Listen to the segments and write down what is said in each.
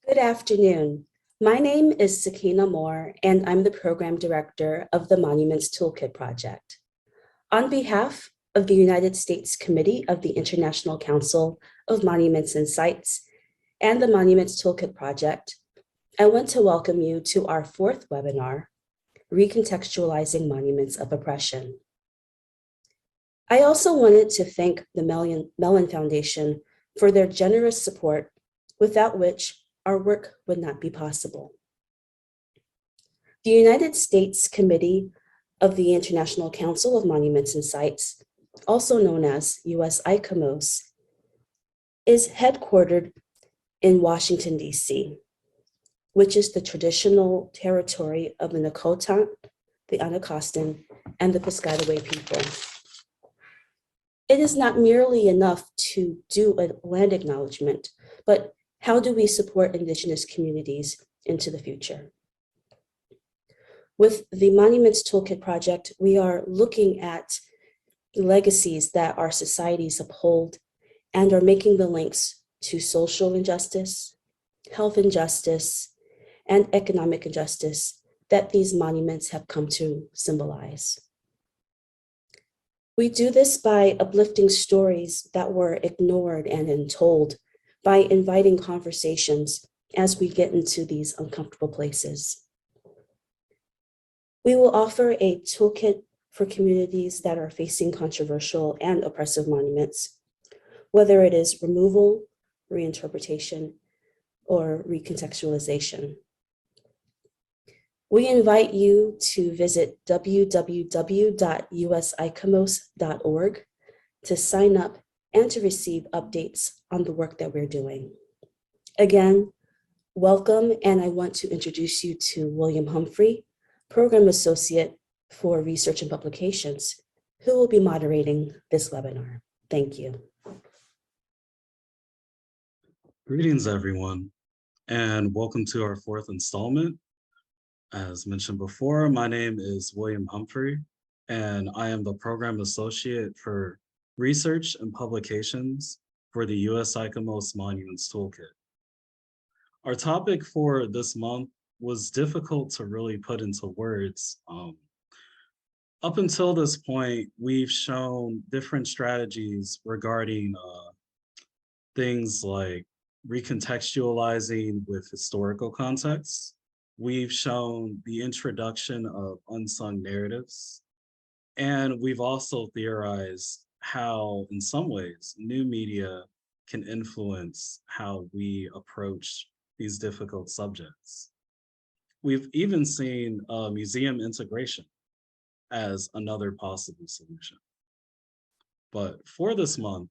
Good afternoon. My name is Sakina Moore, and I'm the Program Director of the Monuments Toolkit project. On behalf of the United States Committee of the International Council of Monuments and Sites and the Monuments Toolkit project, I want to welcome you to our fourth webinar, Recontextualizing Monuments of Oppression. I also wanted to thank the Mellon Foundation for their generous support, without which our work would not be possible. The United States Committee of the International Council of Monuments and Sites, also known as US ICOMOS, is headquartered in Washington, D.C., which is the traditional territory of the Nakotan, the Anacostan, and the Piscataway people. It is not merely enough to do a land acknowledgement, but how do we support Indigenous communities into the future? With the Monuments Toolkit project, we are looking at legacies that our societies uphold and are making the links to social injustice, health injustice, and economic injustice that these monuments have come to symbolize. We do this by uplifting stories that were ignored and untold, by inviting conversations as we get into these uncomfortable places. We will offer a toolkit for communities that are facing controversial and oppressive monuments, whether it is removal, reinterpretation, or recontextualization. We invite you to visit www.usicomos.org to sign up and to receive updates on the work that we're doing. Again, welcome, and I want to introduce you to William Humphrey, Program Associate for Research and Publications, who will be moderating this webinar. Thank you. Greetings, everyone, and welcome to our fourth installment. As mentioned before, my name is William Humphrey, and I am the Program Associate for Research and Publications for the US ICOMOS Monuments Toolkit. Our topic for this month was difficult to really put into words. Up until this point, we've shown different strategies regarding things like recontextualizing with historical context. We've shown the introduction of unsung narratives, and we've also theorized how, in some ways, new media can influence how we approach these difficult subjects. We've even seen museum integration as another possible solution. But for this month,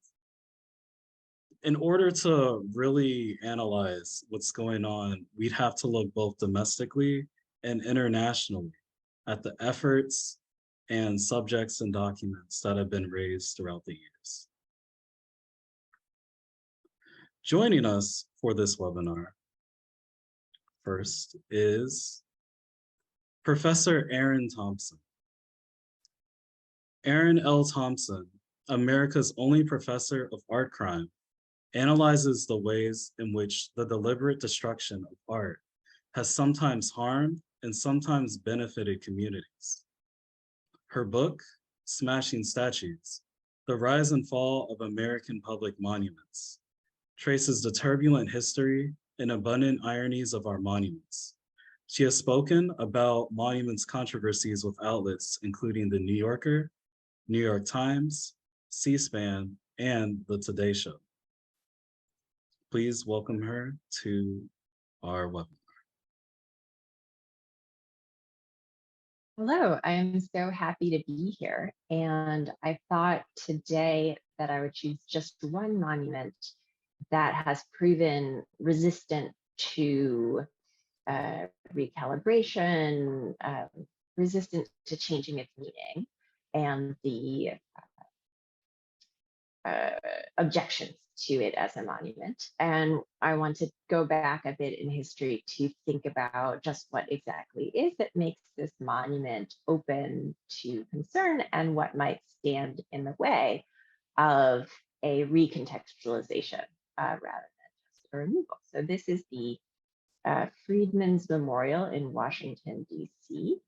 in order to really analyze what's going on, we'd have to look both domestically and internationally at the efforts and subjects and documents that have been raised throughout the years. Joining us for this webinar first is Professor Erin Thompson. Erin L. Thompson, America's only professor of art crime, analyzes the ways in which the deliberate destruction of art has sometimes harmed and sometimes benefited communities. Her book, Smashing Statues, The Rise and Fall of American Public Monuments, traces the turbulent history and abundant ironies of our monuments. She has spoken about monuments controversies with outlets including The New Yorker, New York Times, C-SPAN, and The Today Show. Please welcome her to our webinar. Hello, I am so happy to be here. And I thought today that I would choose just one monument that has proven resistant to recalibration, resistant to changing its meaning, and the objections to it as a monument. And I want to go back a bit in history to think about just what exactly is that makes this monument open to concern and what might stand in the way of a recontextualization rather than just a removal. So this is the Freedmen's Memorial in Washington, D.C.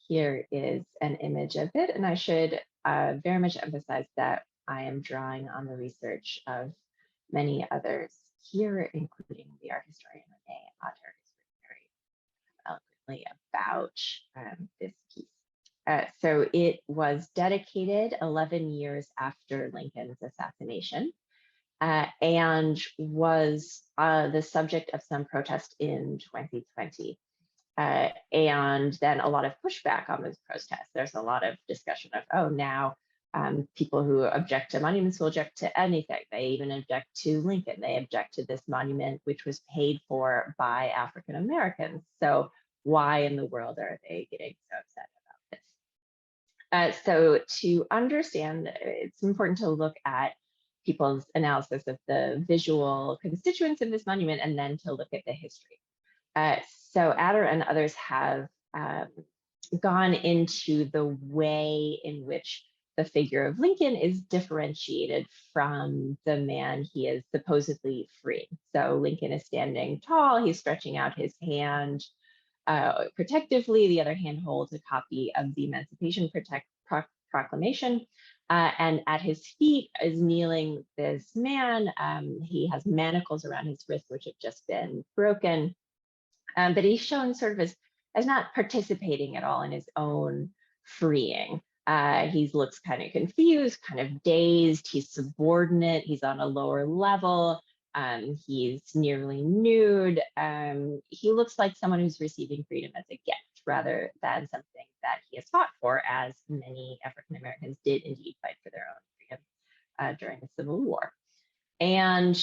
Here is an image of it, and I should very much emphasize that I am drawing on the research of many others here, including the art historian Renee Otter, who's written very eloquently about this piece. So it was dedicated 11 years after Lincoln's assassination, and was the subject of some protest in 2020. And then a lot of pushback on those protests. There's a lot of discussion of, oh, now people who object to monuments will object to anything. They even object to Lincoln. They object to this monument, which was paid for by African Americans. So why in the world are they getting so upset about this? So to understand, it's important to look at people's analysis of the visual constituents of this monument and then to look at the history. So Adder and others have gone into the way in which the figure of Lincoln is differentiated from the man he is supposedly freeing. So Lincoln is standing tall, he's stretching out his hand protectively, the other hand holds a copy of the Emancipation Proclamation, and at his feet is kneeling this man. He has manacles around his wrists, which have just been broken. But he's shown sort of as not participating at all in his own freeing. He looks kind of confused, kind of dazed. He's subordinate. He's on a lower level. He's nearly nude. He looks like someone who's receiving freedom as a gift rather than something that he has fought for, as many African Americans did indeed fight for their own freedom during the Civil War. And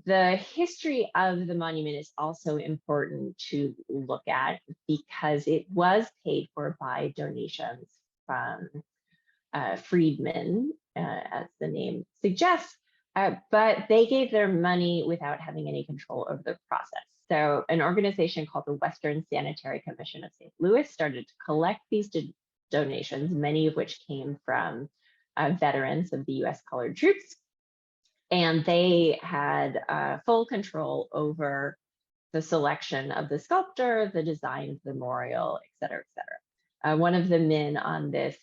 the history of the monument is also important to look at because it was paid for by donations from freedmen, as the name suggests, but they gave their money without having any control over the process. So an organization called the Western Sanitary Commission of St. Louis started to collect these donations, many of which came from veterans of the US colored troops. And they had full control over the selection of the sculptor, the design of the memorial, et cetera, et cetera. One of the men on this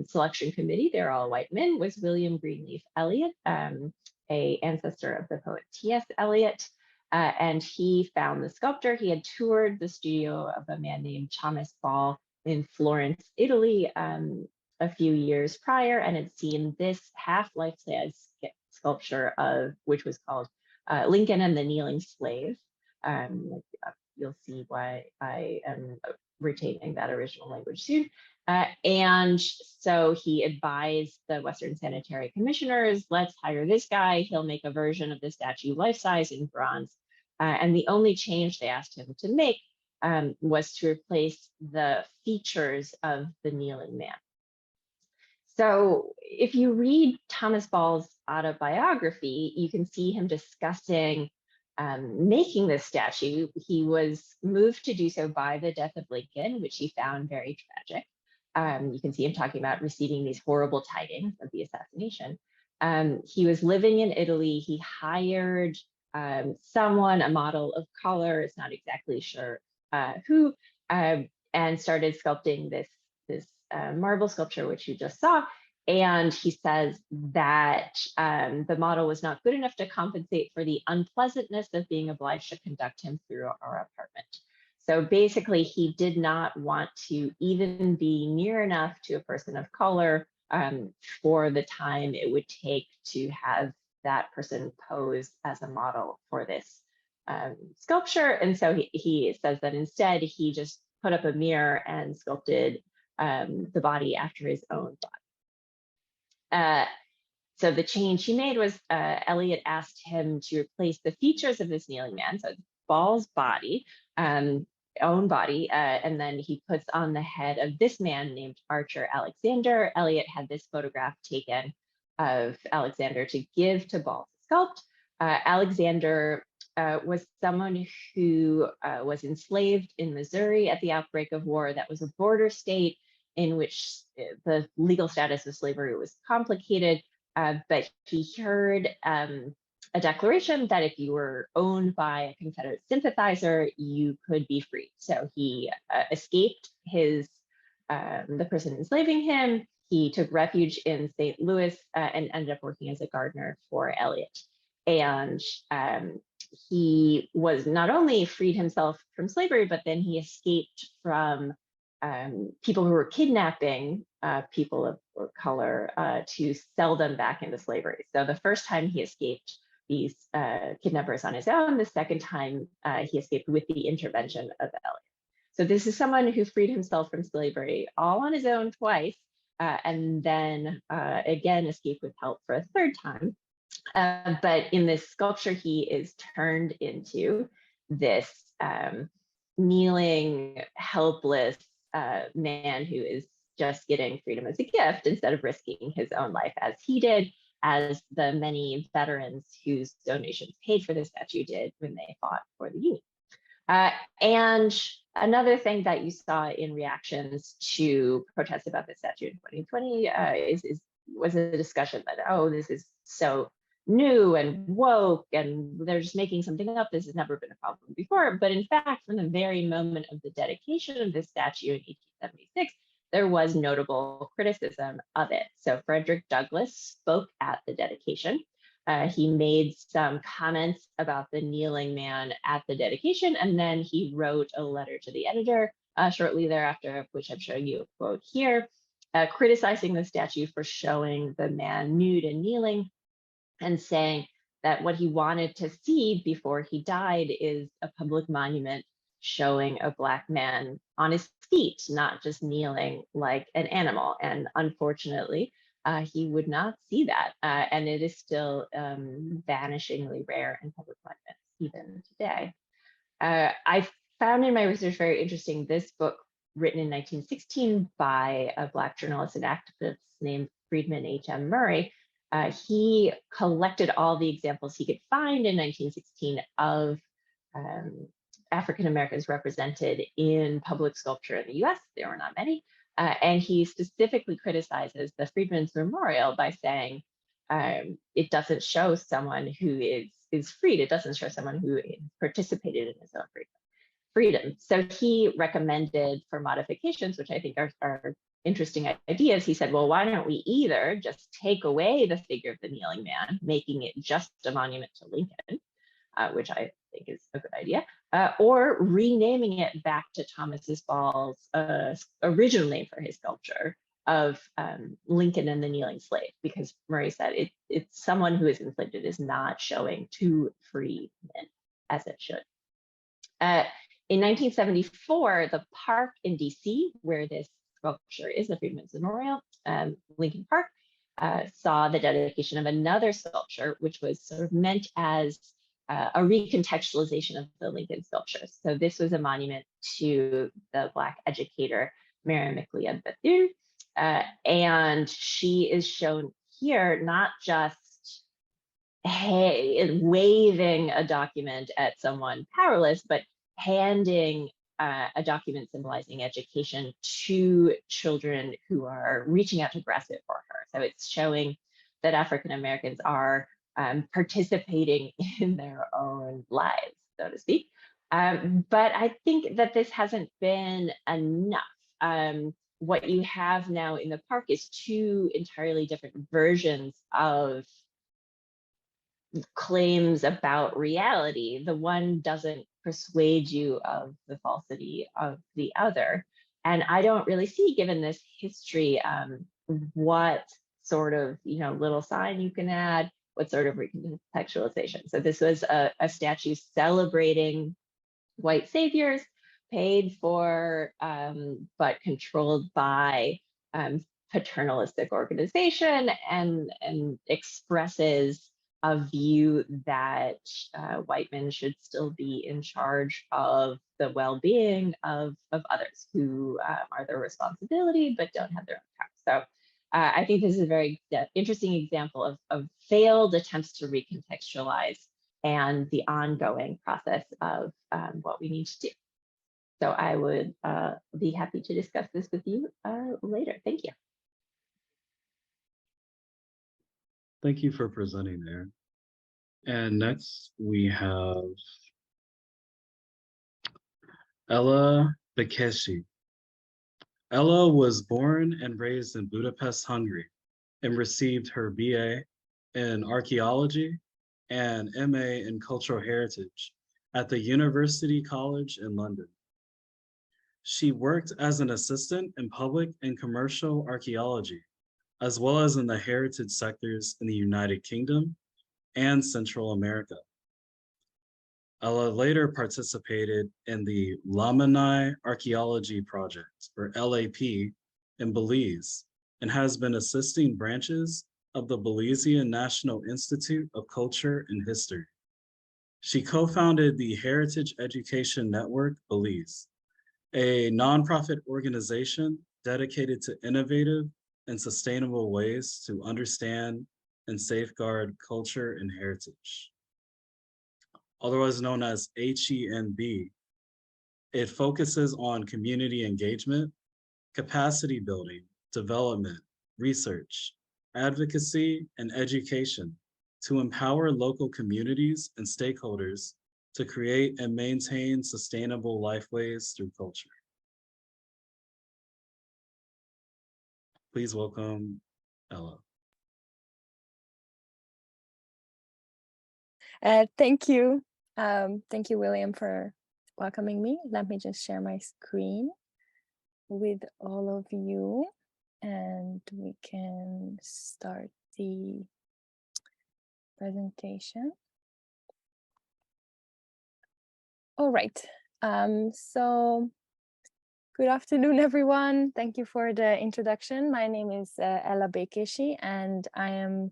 selection committee, they're all white men, was William Greenleaf Elliott, an ancestor of the poet T.S. Eliot. And he found the sculptor. He had toured the studio of a man named Thomas Ball in Florence, Italy, a few years prior, and had seen this half-life-size sculpture of which was called Lincoln and the Kneeling Slave. You'll see why I am retaining that original language soon. And so he advised the Western Sanitary Commissioners, let's hire this guy. He'll make a version of the statue life-size in bronze. And the only change they asked him to make was to replace the features of the kneeling man. So if you read Thomas Ball's autobiography, you can see him discussing making this statue. He was moved to do so by the death of Lincoln, which he found very tragic. You can see him talking about receiving these horrible tidings of the assassination. He was living in Italy. He hired someone, a model of color, it's not exactly sure who, and started sculpting this marble sculpture, which you just saw. And he says that the model was not good enough to compensate for the unpleasantness of being obliged to conduct him through our apartment. So basically, he did not want to even be near enough to a person of color for the time it would take to have that person pose as a model for this sculpture. And so he says that instead, he just put up a mirror and sculpted the body after his own body. So the change he made was Elliott asked him to replace the features of this kneeling man, so Ball's body, own body, and then he puts on the head of this man named Archer Alexander. Elliott had this photograph taken of Alexander to give to Ball to sculpt. Alexander was someone who was enslaved in Missouri at the outbreak of war. That was a border state in which the legal status of slavery was complicated, but he heard a declaration that if you were owned by a Confederate sympathizer, you could be freed. So he escaped the person enslaving him. He took refuge in St. Louis and ended up working as a gardener for Elliott. And he was not only freed himself from slavery, but then he escaped from people who were kidnapping people of color to sell them back into slavery. So the first time he escaped these kidnappers on his own, the second time he escaped with the intervention of Elliott. So this is someone who freed himself from slavery all on his own twice, and then again escaped with help for a third time. But in this sculpture, he is turned into this kneeling, helpless man who is just getting freedom as a gift instead of risking his own life as he did, as the many veterans whose donations paid for this statue did when they fought for the Union. And another thing that you saw in reactions to protests about the statue in 2020 was a discussion that, oh, this is so new and woke and they're just making something up. This has never been a problem before. But in fact, from the very moment of the dedication of this statue in 1876, there was notable criticism of it. So Frederick Douglass spoke at the dedication. He made some comments about the kneeling man at the dedication, and then he wrote a letter to the editor shortly thereafter, which I'm showing you a quote here, criticizing the statue for showing the man nude and kneeling, and saying that what he wanted to see before he died is a public monument showing a Black man on his feet, not just kneeling like an animal. And unfortunately, he would not see that. And it is still vanishingly rare in public monuments, even today. I found in my research very interesting this book written in 1916 by a Black journalist and activist named Freedmen H.M. Murray. He collected all the examples he could find in 1916 of African Americans represented in public sculpture in the US. There were not many. And he specifically criticizes the Freedmen's Memorial by saying it doesn't show someone who is freed. It doesn't show someone who participated in his own freedom. So he recommended for modifications, which I think are interesting ideas. He said, well, why don't we either just take away the figure of the kneeling man, making it just a monument to Lincoln, which I think is a good idea, or renaming it back to Thomas Ball's original name for his sculpture of Lincoln and the Kneeling Slave, because Murray said it's someone who is enslaved. It is not showing two free men as it should. In 1974, the park in DC, where this sculpture is, the Freedmen's Memorial, Lincoln Park, saw the dedication of another sculpture, which was sort of meant as a recontextualization of the Lincoln sculpture. So this was a monument to the Black educator, Mary McLeod Bethune. And she is shown here not just waving a document at someone powerless, but handing a document symbolizing education to children who are reaching out to grasp it for her. So it's showing that African Americans are participating in their own lives, so to speak. But I think that this hasn't been enough. What you have now in the park is two entirely different versions of claims about reality. The one doesn't persuade you of the falsity of the other. And I don't really see, given this history, what sort of little sign you can add, what sort of recontextualization. So this was a statue celebrating white saviors, paid for, but controlled by paternalistic organization, and expresses a view that white men should still be in charge of the well-being of others who are their responsibility but don't have their own power. So I think this is a very interesting example of failed attempts to recontextualize and the ongoing process of what we need to do. So I would be happy to discuss this with you later. Thank you. Thank you for presenting there. And next we have Ella Békési. Ella was born and raised in Budapest, Hungary, and received her BA in archaeology and MA in cultural heritage at the University College in London. She worked as an assistant in public and commercial archaeology, as well as in the heritage sectors in the United Kingdom and Central America. Ella later participated in the Lamanai Archaeology Project, or LAP, in Belize, and has been assisting branches of the Belizean National Institute of Culture and History. She co-founded the Heritage Education Network Belize, a nonprofit organization dedicated to innovative and sustainable ways to understand and safeguard culture and heritage. Otherwise known as HENB, it focuses on community engagement, capacity building, development, research, advocacy, and education to empower local communities and stakeholders to create and maintain sustainable lifeways through culture. Please welcome Ella. Thank you. Thank you, William, for welcoming me. Let me just share my screen with all of you, and we can start the presentation. All right. So good afternoon, everyone. Thank you for the introduction. My name is Ella Békési, and I am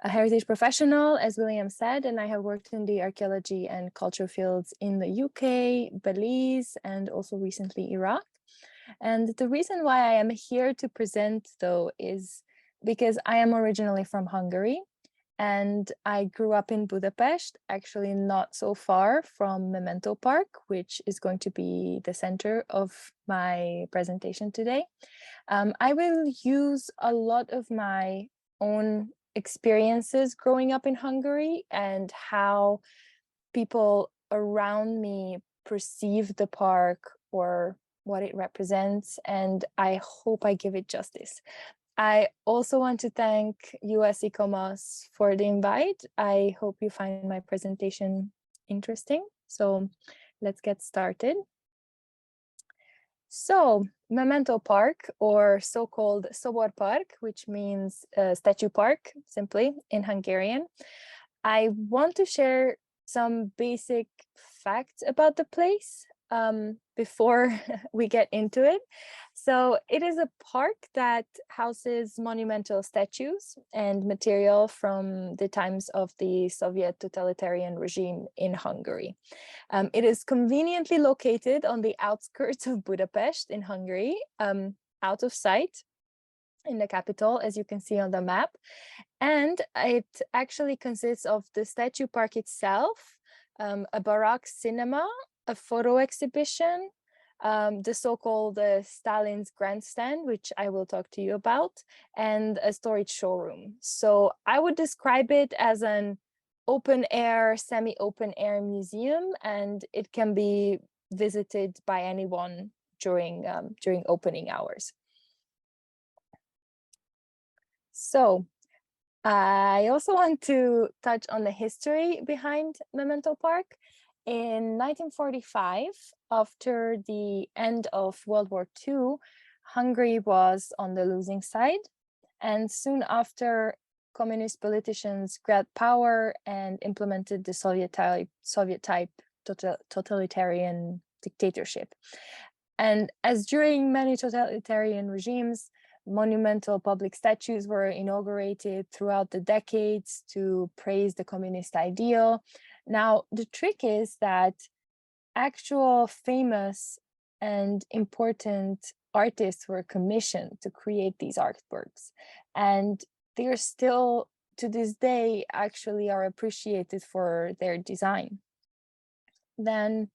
a heritage professional, as William said, and I have worked in the archaeology and culture fields in the UK, Belize, and also recently Iraq. And the reason why I am here to present, though, is because I am originally from Hungary, and I grew up in Budapest, actually not so far from Memento Park, which is going to be the center of my presentation today. I will use a lot of my own experiences growing up in Hungary and how people around me perceive the park or what it represents, and I hope I give it justice. I also want to thank US ICOMOS for the invite. I hope you find my presentation interesting. So let's get started. So Memento Park, or so-called Sobor Park, which means statue park, simply in Hungarian. I want to share some basic facts about the place before we get into it. So it is a park that houses monumental statues and material from the times of the Soviet totalitarian regime in Hungary. It is conveniently located on the outskirts of Budapest in Hungary, out of sight in the capital, as you can see on the map. And it actually consists of the statue park itself, a Baroque cinema, a photo exhibition, the so-called Stalin's grandstand, which I will talk to you about, and a storage showroom. So I would describe it as an open air, semi-open air museum, and it can be visited by anyone during opening hours. So I also want to touch on the history behind Memento Park. In 1945, after the end of World War II, Hungary was on the losing side. And soon after, communist politicians grabbed power and implemented the Soviet-type totalitarian dictatorship. And as during many totalitarian regimes, monumental public statues were inaugurated throughout the decades to praise the communist ideal. Now, the trick is that actual famous and important artists were commissioned to create these artworks, and they are still, to this day, actually are appreciated for their design. Then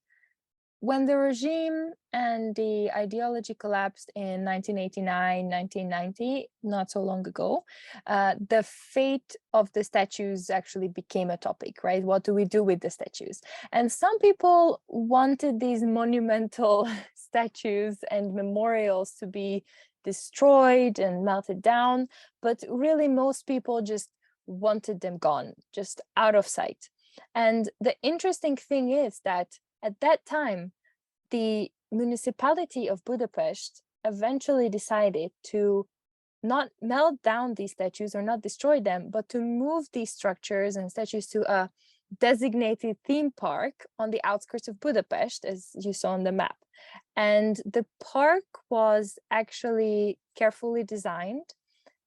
when the regime and the ideology collapsed in 1989, 1990, not so long ago, the fate of the statues actually became a topic, right? What do we do with the statues? And some people wanted these monumental statues and memorials to be destroyed and melted down, but really most people just wanted them gone, just out of sight. And the interesting thing is that at that time, the municipality of Budapest eventually decided to not melt down these statues or not destroy them, but to move these structures and statues to a designated theme park on the outskirts of Budapest, as you saw on the map. And the park was actually carefully designed,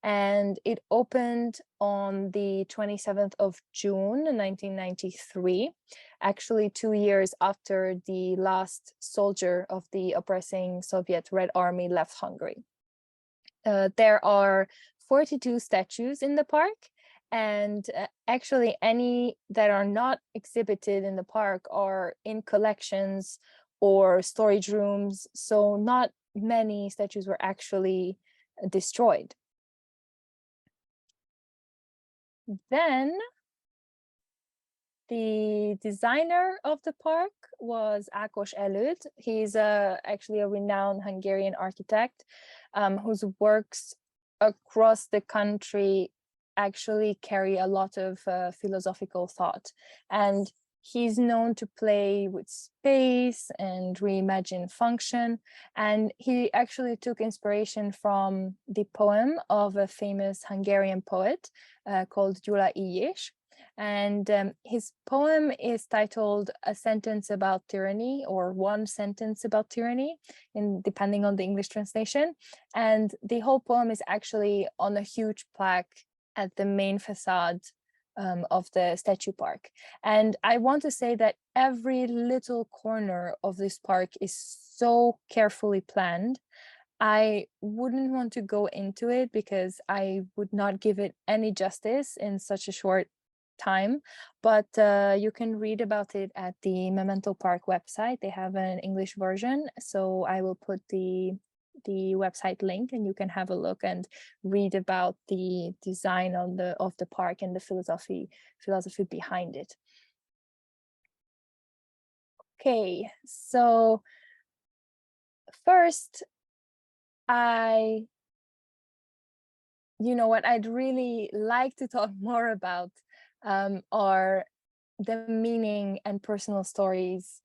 and it opened on the 27th of June, 1993, actually 2 years after the last soldier of the oppressing Soviet Red Army left Hungary. There are 42 statues in the park, and actually any that are not exhibited in the park are in collections or storage rooms, so not many statues were actually destroyed. Then the designer of the park was Ákos Elliott. He's actually a renowned Hungarian architect whose works across the country actually carry a lot of philosophical thought. And he's known to play with space and reimagine function. And he actually took inspiration from the poem of a famous Hungarian poet called Gyula Illyés. And his poem is titled A Sentence About Tyranny, or One Sentence About Tyranny, depending on the English translation. And the whole poem is actually on a huge plaque at the main facade of the statue park. And I want to say that every little corner of this park is so carefully planned. I wouldn't want to go into it because I would not give it any justice in such a short time, but you can read about it at the Memento Park website. They have an English version, so I will put the website link and you can have a look and read about the design of the park and the philosophy behind it. Okay, so first, what I'd really like to talk more about are the meaning and personal stories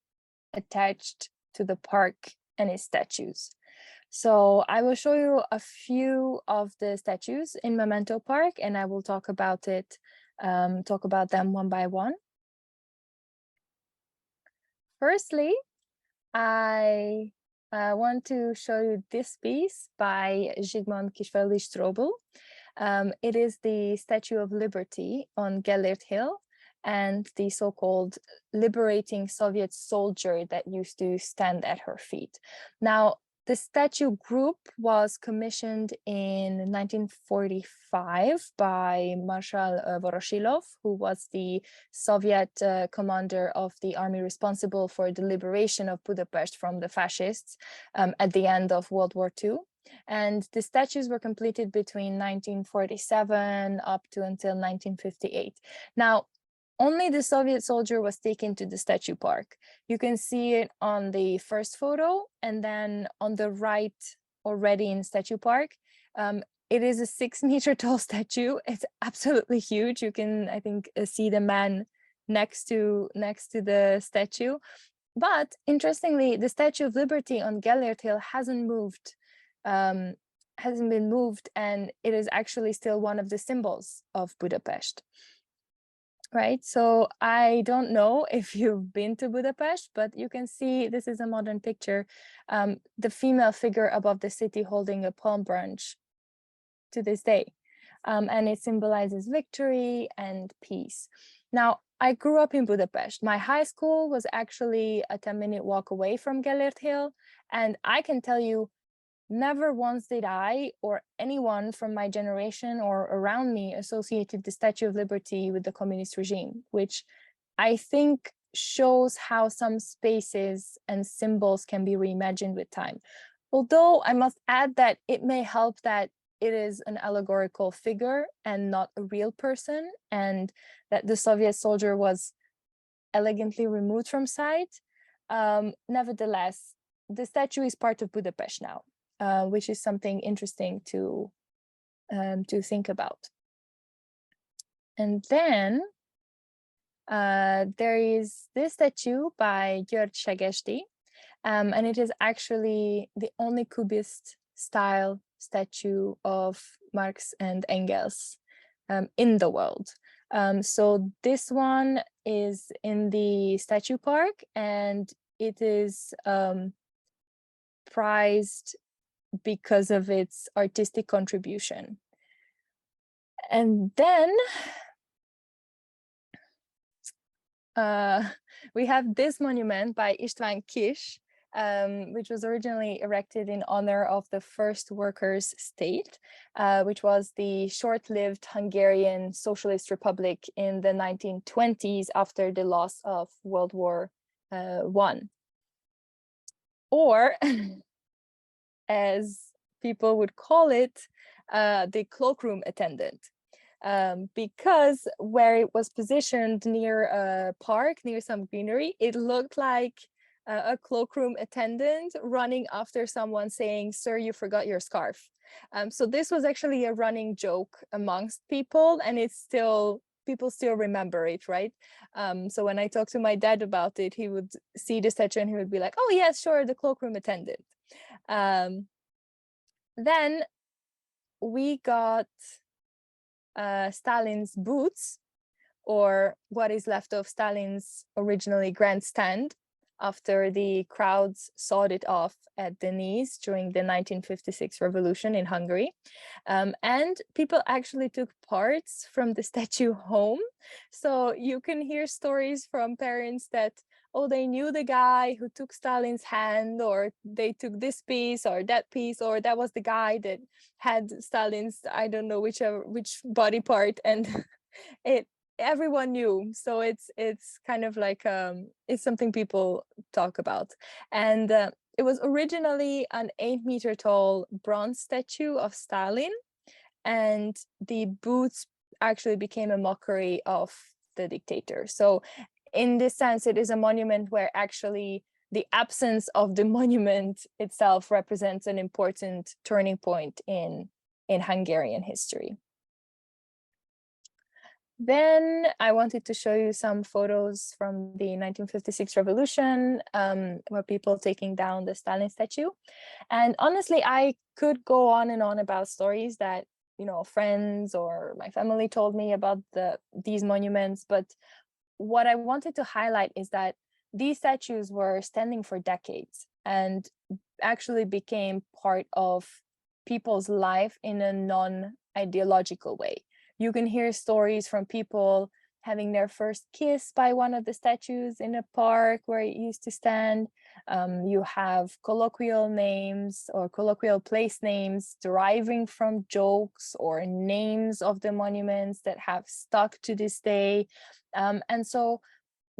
attached to the park and its statues. So I will show you a few of the statues in Memento Park, and I will talk about them one by one. Firstly, I want to show you this piece by Zsigmond Kisfeld-Strobel. It is the Statue of Liberty on Gallert Hill and the so-called liberating Soviet soldier that used to stand at her feet. Now, the statue group was commissioned in 1945 by Marshal Voroshilov, who was the Soviet commander of the army responsible for the liberation of Budapest from the fascists at the end of World War II. And the statues were completed between 1947 up to until 1958. Now, only the Soviet soldier was taken to the statue park. You can see it on the first photo, and then on the right, already in statue park. It is a 6-meter tall statue. It's absolutely huge. You can, I think, see the man next to the statue. But interestingly, the Statue of Liberty on Gallert Hill hasn't been moved, and it is actually still one of the symbols of Budapest. Right, so I don't know if you've been to Budapest, but you can see, this is a modern picture, the female figure above the city holding a palm branch to this day. And it symbolizes victory and peace. Now, I grew up in Budapest. My high school was actually a 10-minute walk away from Gallert Hill. And I can tell you, never once did I or anyone from my generation or around me associated the Statue of Liberty with the communist regime, which I think shows how some spaces and symbols can be reimagined with time. Although I must add that it may help that it is an allegorical figure and not a real person, and that the Soviet soldier was elegantly removed from sight. Nevertheless, the statue is part of Budapest now, which is something interesting to think about. And then there is this statue by György Segesti, and it is actually the only Cubist style statue of Marx and Engels in the world. So this one is in the statue park, and it is prized because of its artistic contribution. And then we have this monument by István Kis, which was originally erected in honor of the first workers' state, which was the short-lived Hungarian Socialist Republic in the 1920s after the loss of World War I. Or, as people would call it, the cloakroom attendant. Because where it was positioned near a park, near some greenery, it looked like a cloakroom attendant running after someone saying, "Sir, you forgot your scarf." So this was actually a running joke amongst people, and people still remember it, right? So when I talked to my dad about it, he would see the statue and he would be like, "Oh yes, sure, the cloakroom attendant." Then we got Stalin's boots, or what is left of Stalin's originally grandstand after the crowds sawed it off at the knees during the 1956 revolution in Hungary. And people actually took parts from the statue home. So you can hear stories from parents that, oh, they knew the guy who took Stalin's hand, or they took this piece or that piece, or that was the guy that had Stalin's, I don't know which body part, and everyone knew. So it's kind of like it's something people talk about. And it was originally an 8-meter tall bronze statue of Stalin, and the boots actually became a mockery of the dictator. So in this sense, it is a monument where actually the absence of the monument itself represents an important turning point in Hungarian history. Then I wanted to show you some photos from the 1956 revolution, where people taking down the Stalin statue. And honestly, I could go on and on about stories that, you know, friends or my family told me about these monuments. But what I wanted to highlight is that these statues were standing for decades and actually became part of people's life in a non-ideological way. You can hear stories from people having their first kiss by one of the statues in a park where it used to stand. You have colloquial names or colloquial place names deriving from jokes or names of the monuments that have stuck to this day. And so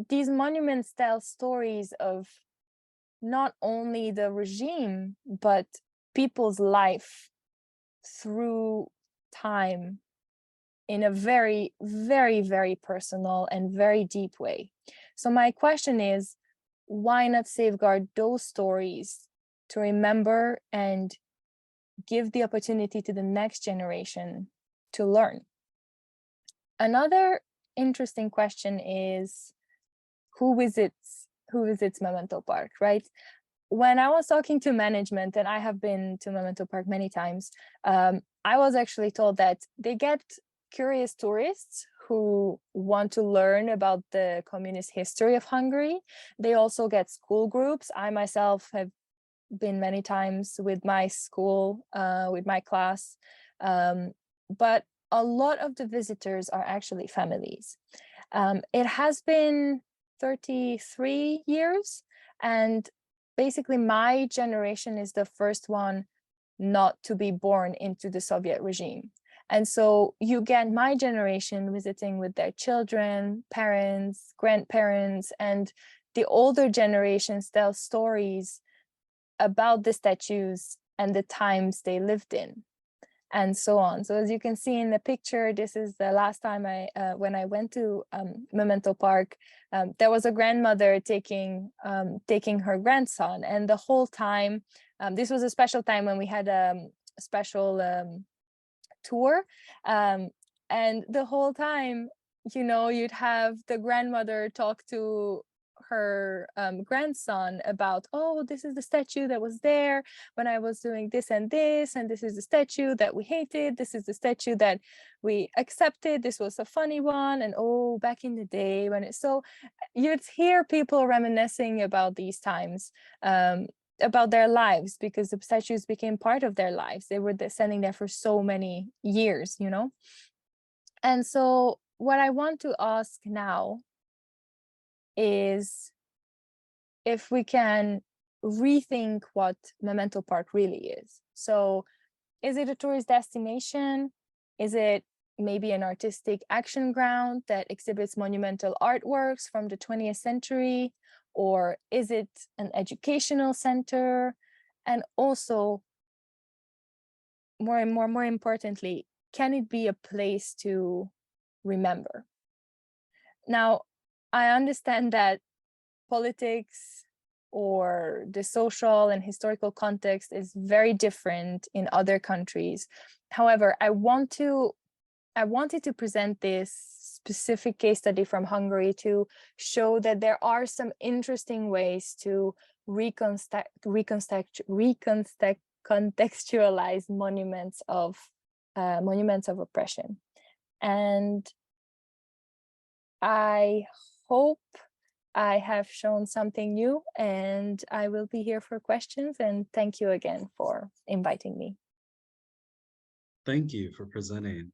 these monuments tell stories of not only the regime, but people's life through time in a very, very, very personal and very deep way. So my question is, why not safeguard those stories to remember and give the opportunity to the next generation to learn? Another interesting question is, who visits Memento Park, right? When I was talking to management, and I have been to Memento Park many times, I was actually told that they get curious tourists who want to learn about the communist history of Hungary. They also get school groups. I myself have been many times with my school, with my class, but a lot of the visitors are actually families. It has been 33 years, and basically my generation is the first one not to be born into the Soviet regime. And so you get my generation visiting with their children, parents, grandparents, and the older generations tell stories about the statues and the times they lived in, and so on. So as you can see in the picture, this is the last time when I went to Memento Park. There was a grandmother taking her grandson, and the whole time, this was a special time when we had a special tour, and the whole time, you'd have the grandmother talk to her grandson about, oh, this is the statue that was there when I was doing this, and this is the statue that we hated, this is the statue that we accepted, this was a funny one, and oh, back in the day when it. So you'd hear people reminiscing about these times, about their lives, because the statues became part of their lives. They were standing there for so many years, And so what I want to ask now is if we can rethink what Memento Park really is. So is it a tourist destination? Is it maybe an artistic action ground that exhibits monumental artworks from the 20th century? Or is it an educational center? And also, more importantly, can it be a place to remember? Now, I understand that politics or the social and historical context is very different in other countries. However, I wanted to present this specific case study from Hungary to show that there are some interesting ways to recontextualize monuments of oppression. And I hope I have shown something new, and I will be here for questions, and thank you again for inviting me. Thank you for presenting.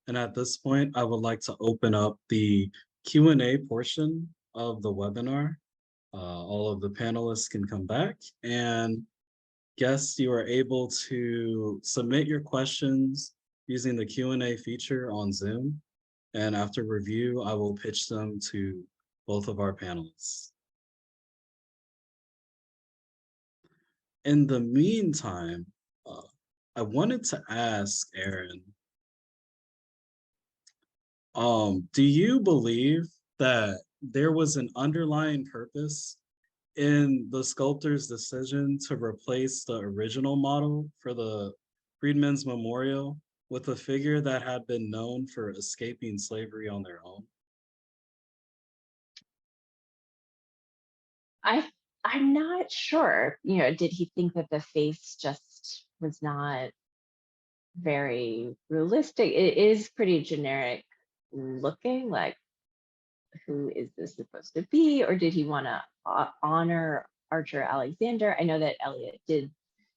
And at this point, I would like to open up the Q&A portion of the webinar. All of the panelists can come back, and guests, you are able to submit your questions using the Q&A feature on Zoom. And after review, I will pitch them to both of our panelists. In the meantime, I wanted to ask Erin, do you believe that there was an underlying purpose in the sculptor's decision to replace the original model for the Freedmen's Memorial with a figure that had been known for escaping slavery on their own? I'm not sure. Did he think that the face just was not very realistic? It is pretty generic looking, like, who is this supposed to be? Or did he want to honor Archer Alexander? I know that Elliott did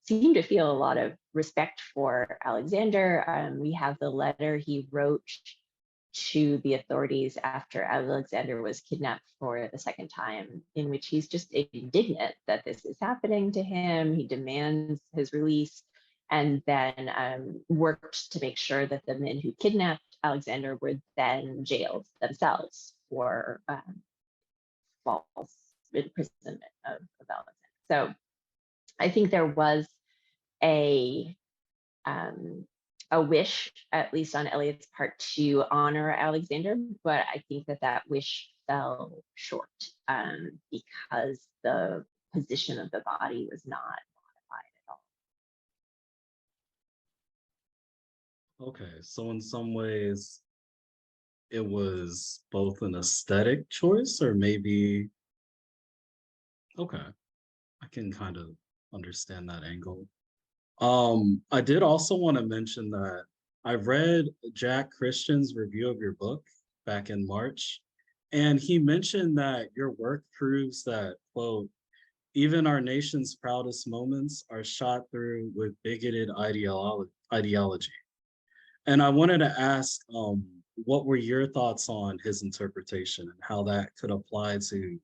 seem to feel a lot of respect for Alexander. We have the letter he wrote to the authorities after Alexander was kidnapped for the second time, in which he's just indignant that this is happening to him. He demands his release, and then worked to make sure that the men who kidnapped Alexander were then jailed themselves for false imprisonment of Alexander. So I think there was a wish, at least on Elliott's part, to honor Alexander, but I think that wish fell short because the position of the body was not modified at all. Okay, so in some ways, it was both an aesthetic choice, or maybe, okay, I can kind of understand that angle. I did also want to mention that I read Jack Christian's review of your book back in March, and he mentioned that your work proves that, quote, even our nation's proudest moments are shot through with bigoted ideology. And I wanted to ask, what were your thoughts on his interpretation and how that could apply to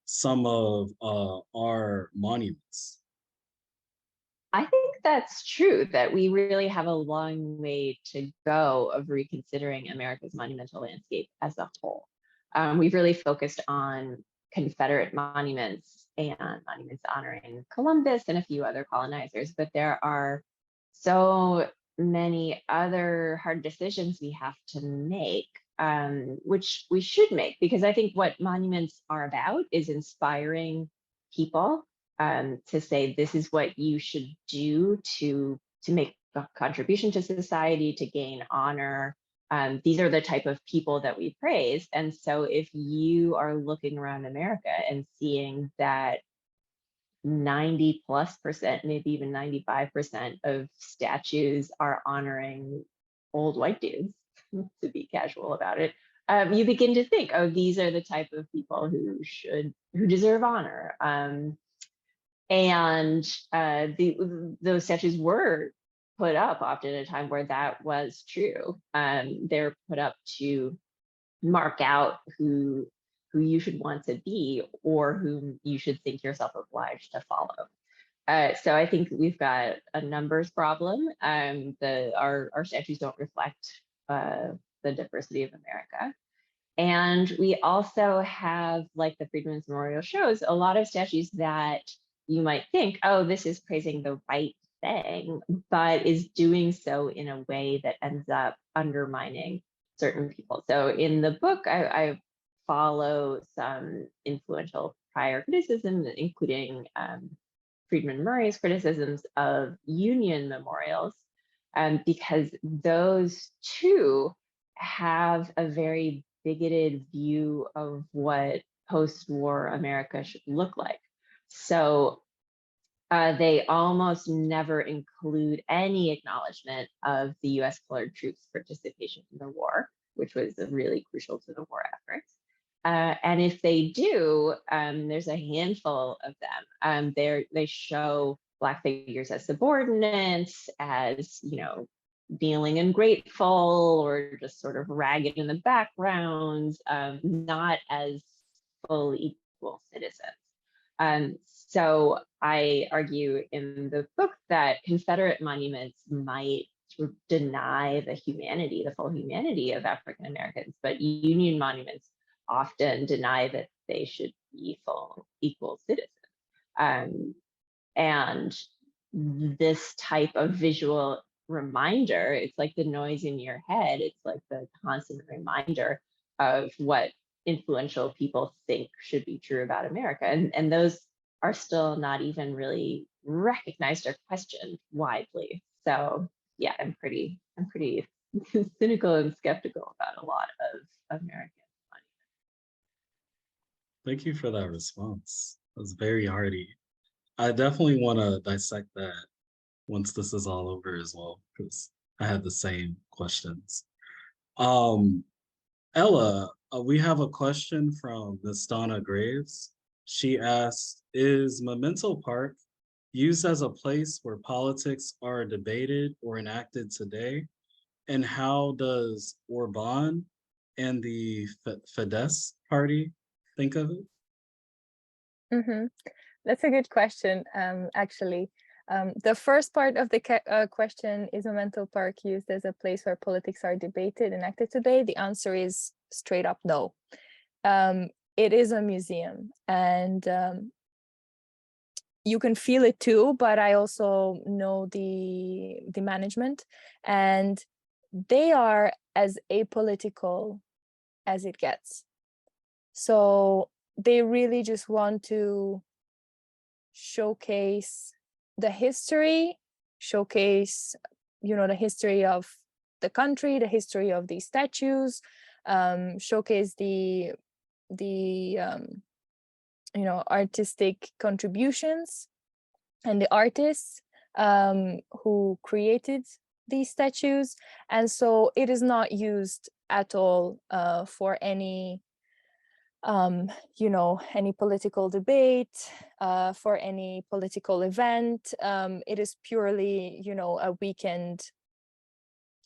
some of our monuments? I think that's true, that we really have a long way to go of reconsidering America's monumental landscape as a whole. We've really focused on Confederate monuments and monuments honoring Columbus and a few other colonizers, but there are so many other hard decisions we have to make, which we should make, because I think what monuments are about is inspiring people to say, this is what you should do to make a contribution to society, to gain honor. These are the type of people that we praise. And so if you are looking around America and seeing that 90+%, maybe even 95% of statues are honoring old white dudes, to be casual about it, you begin to think, oh, these are the type of people who deserve honor. Those statues were put up often at a time where that was true. They're put up to mark out who you should want to be, or whom you should think yourself obliged to follow. So I think we've got a numbers problem. Our statues don't reflect the diversity of America. And we also have, like the Freedmen's Memorial shows, a lot of statues that you might think, oh, this is praising the right thing, but is doing so in a way that ends up undermining certain people. So in the book, I follow some influential prior criticism, including Freedman Murray's criticisms of Union memorials, because those two have a very bigoted view of what post-war America should look like. So they almost never include any acknowledgement of the US colored troops' participation in the war, which was really crucial to the war efforts. And if they do, there's a handful of them. They show Black figures as subordinates, as, feeling ungrateful, or just sort of ragged in the background, not as full equal citizens. So I argue in the book that Confederate monuments might deny the full humanity of African Americans, but Union monuments often deny that they should be full equal citizens. And this type of visual reminder, it's like the noise in your head. It's like the constant reminder of what influential people think should be true about America. And those are still not even really recognized or questioned widely. So yeah, I'm pretty cynical and skeptical about a lot of American monuments. Thank you for that response. That was very hearty. I definitely want to dissect that once this is all over as well, because I had the same questions. Ella, we have a question from Ms. Donna Graves. She asked, is Memento Park used as a place where politics are debated or enacted today? And how does Orban and the Fidesz party think of it? Mm-hmm. That's a good question, actually. The first part of the question, is Memento Park used as a place where politics are debated and acted today? The answer is straight up no. It is a museum, and you can feel it too, but I also know the management, and they are as apolitical as it gets. So they really just want to showcase the history, showcase, the history of the country, the history of these statues, showcase the artistic contributions and the artists who created these statues. And so it is not used at all for any any political debate, for any political event. It is purely, a weekend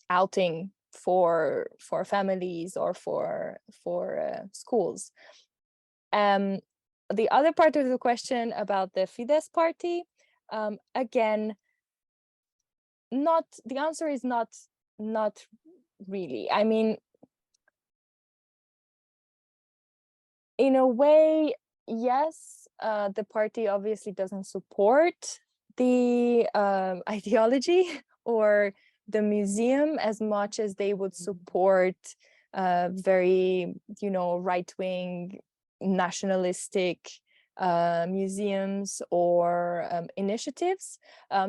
outing for families or for schools. The other part of the question about the Fidesz party, again, the answer is not really. I mean, in a way, yes, the party obviously doesn't support the ideology or the museum as much as they would support very, right-wing nationalistic museums or initiatives.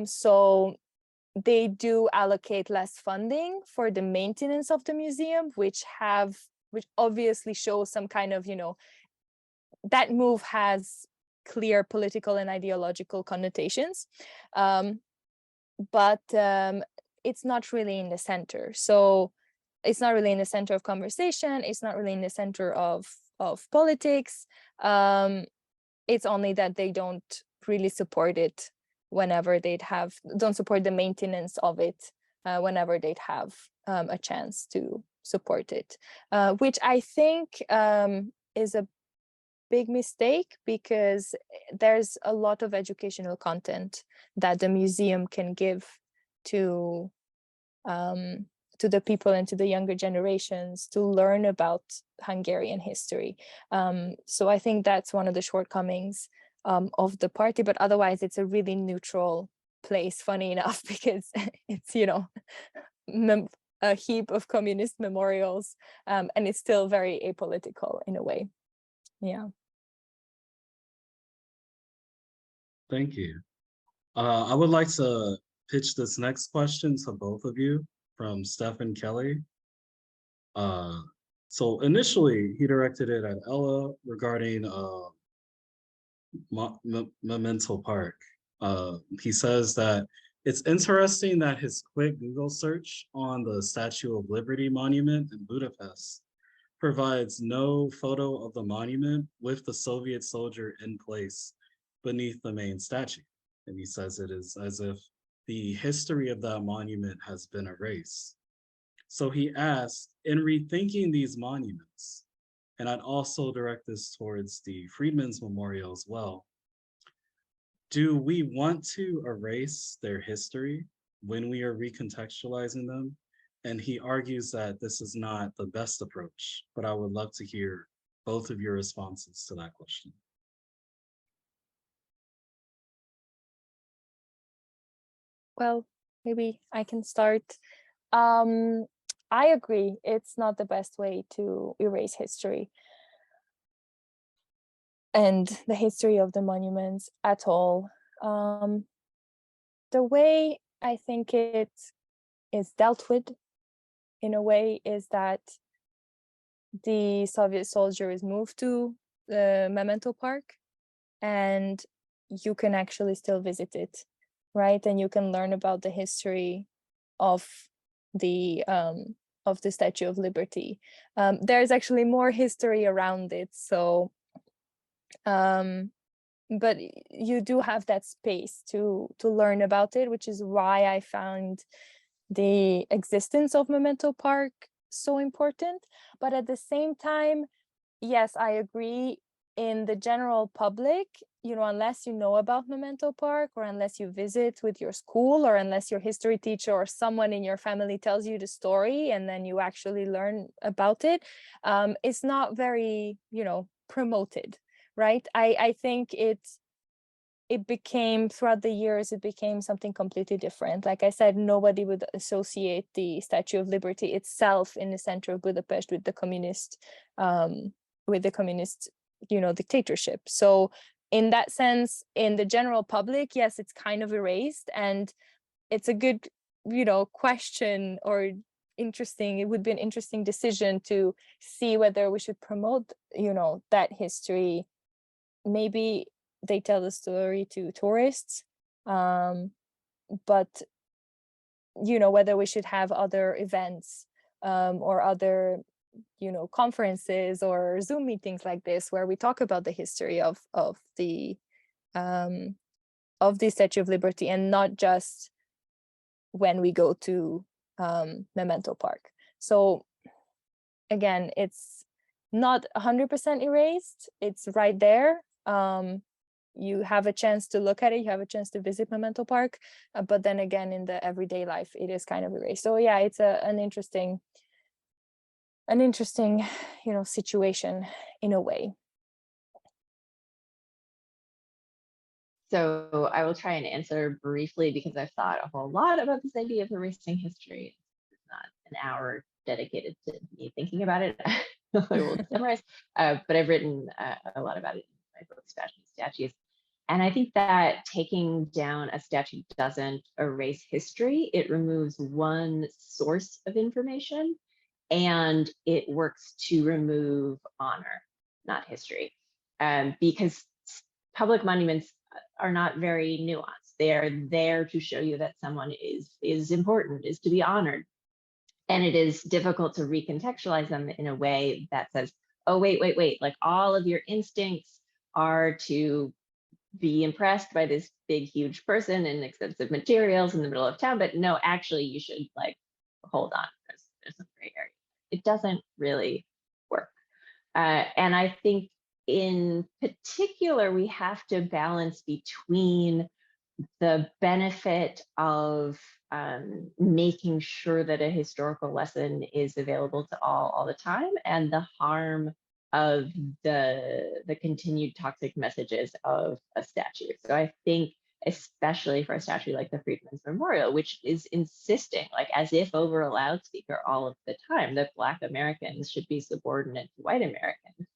So they do allocate less funding for the maintenance of the museum, which obviously shows some kind of, that move has clear political and ideological connotations, but it's not really in the center. So it's not really in the center of conversation. It's not really in the center of politics. It's only that they don't really support it whenever don't support the maintenance of it whenever they'd have a chance to support it, which I think is a big mistake, because there's a lot of educational content that the museum can give to the people and to the younger generations to learn about Hungarian history. So I think that's one of the shortcomings of the party, but otherwise it's a really neutral place, funny enough, because it's, a heap of communist memorials, and it's still very apolitical in a way. Yeah. Thank you. I would like to pitch this next question to both of you from Stephen Kelly. So initially, he directed it at Ella regarding Memento Park. He says that it's interesting that his quick Google search on the Statue of Liberty monument in Budapest provides no photo of the monument with the Soviet soldier in place beneath the main statue. And he says it is as if the history of that monument has been erased. So he asked, in rethinking these monuments, and I'd also direct this towards the Freedmen's Memorial as well, do we want to erase their history when we are recontextualizing them? And he argues that this is not the best approach, but I would love to hear both of your responses to that question. Well, maybe I can start. I agree, it's not the best way to erase history and the history of the monuments at all. The way I think it is dealt with, in a way, is that the Soviet soldier is moved to the Memento Park, and you can actually still visit it, right? And you can learn about the history of the Statue of Liberty. There's actually more history around it, so but you do have that space to learn about it, which is why I found the existence of Memento Park so important. But at the same time, yes, I agree, in the general public, unless you know about Memento Park, or unless you visit with your school, or unless your history teacher or someone in your family tells you the story and then you actually learn about it, it's not very, promoted, right? I think it became, throughout the years, it became something completely different. Like I said, nobody would associate the Statue of Liberty itself in the center of Budapest with the communist, dictatorship. So in that sense, in the general public, yes, it's kind of erased, and it's a good, question, or interesting. It would be an interesting decision to see whether we should promote, that history. Maybe they tell the story to tourists, but whether we should have other events or other conferences or Zoom meetings like this, where we talk about the history of the Statue of Liberty, and not just when we go to Memento Park. So again, it's not 100% erased. It's right there. you have a chance to look at it, you have a chance to visit Memento Park, but then again, in the everyday life, it is kind of erased. So yeah, it's an interesting, situation in a way. So I will try and answer briefly because I've thought a whole lot about this idea of erasing history. It's not an hour dedicated to me thinking about it. I will summarize, but I've written a lot about it in my book, Fashion Statues. And I think that taking down a statue doesn't erase history. It removes one source of information, and it works to remove honor, not history. Because public monuments are not very nuanced. They are there to show you that someone is important, is to be honored. And it is difficult to recontextualize them in a way that says, oh, wait, like all of your instincts are to be impressed by this big, huge person and expensive materials in the middle of town, but no, actually you should like, hold on, there's some gray area. It doesn't really work. And I think in particular, we have to balance between the benefit of making sure that a historical lesson is available to all the time, and the harm of the continued toxic messages of a statue. So I think especially for a statue like the Freedmen's Memorial, which is insisting, like as if over a loudspeaker all of the time, that Black Americans should be subordinate to white Americans.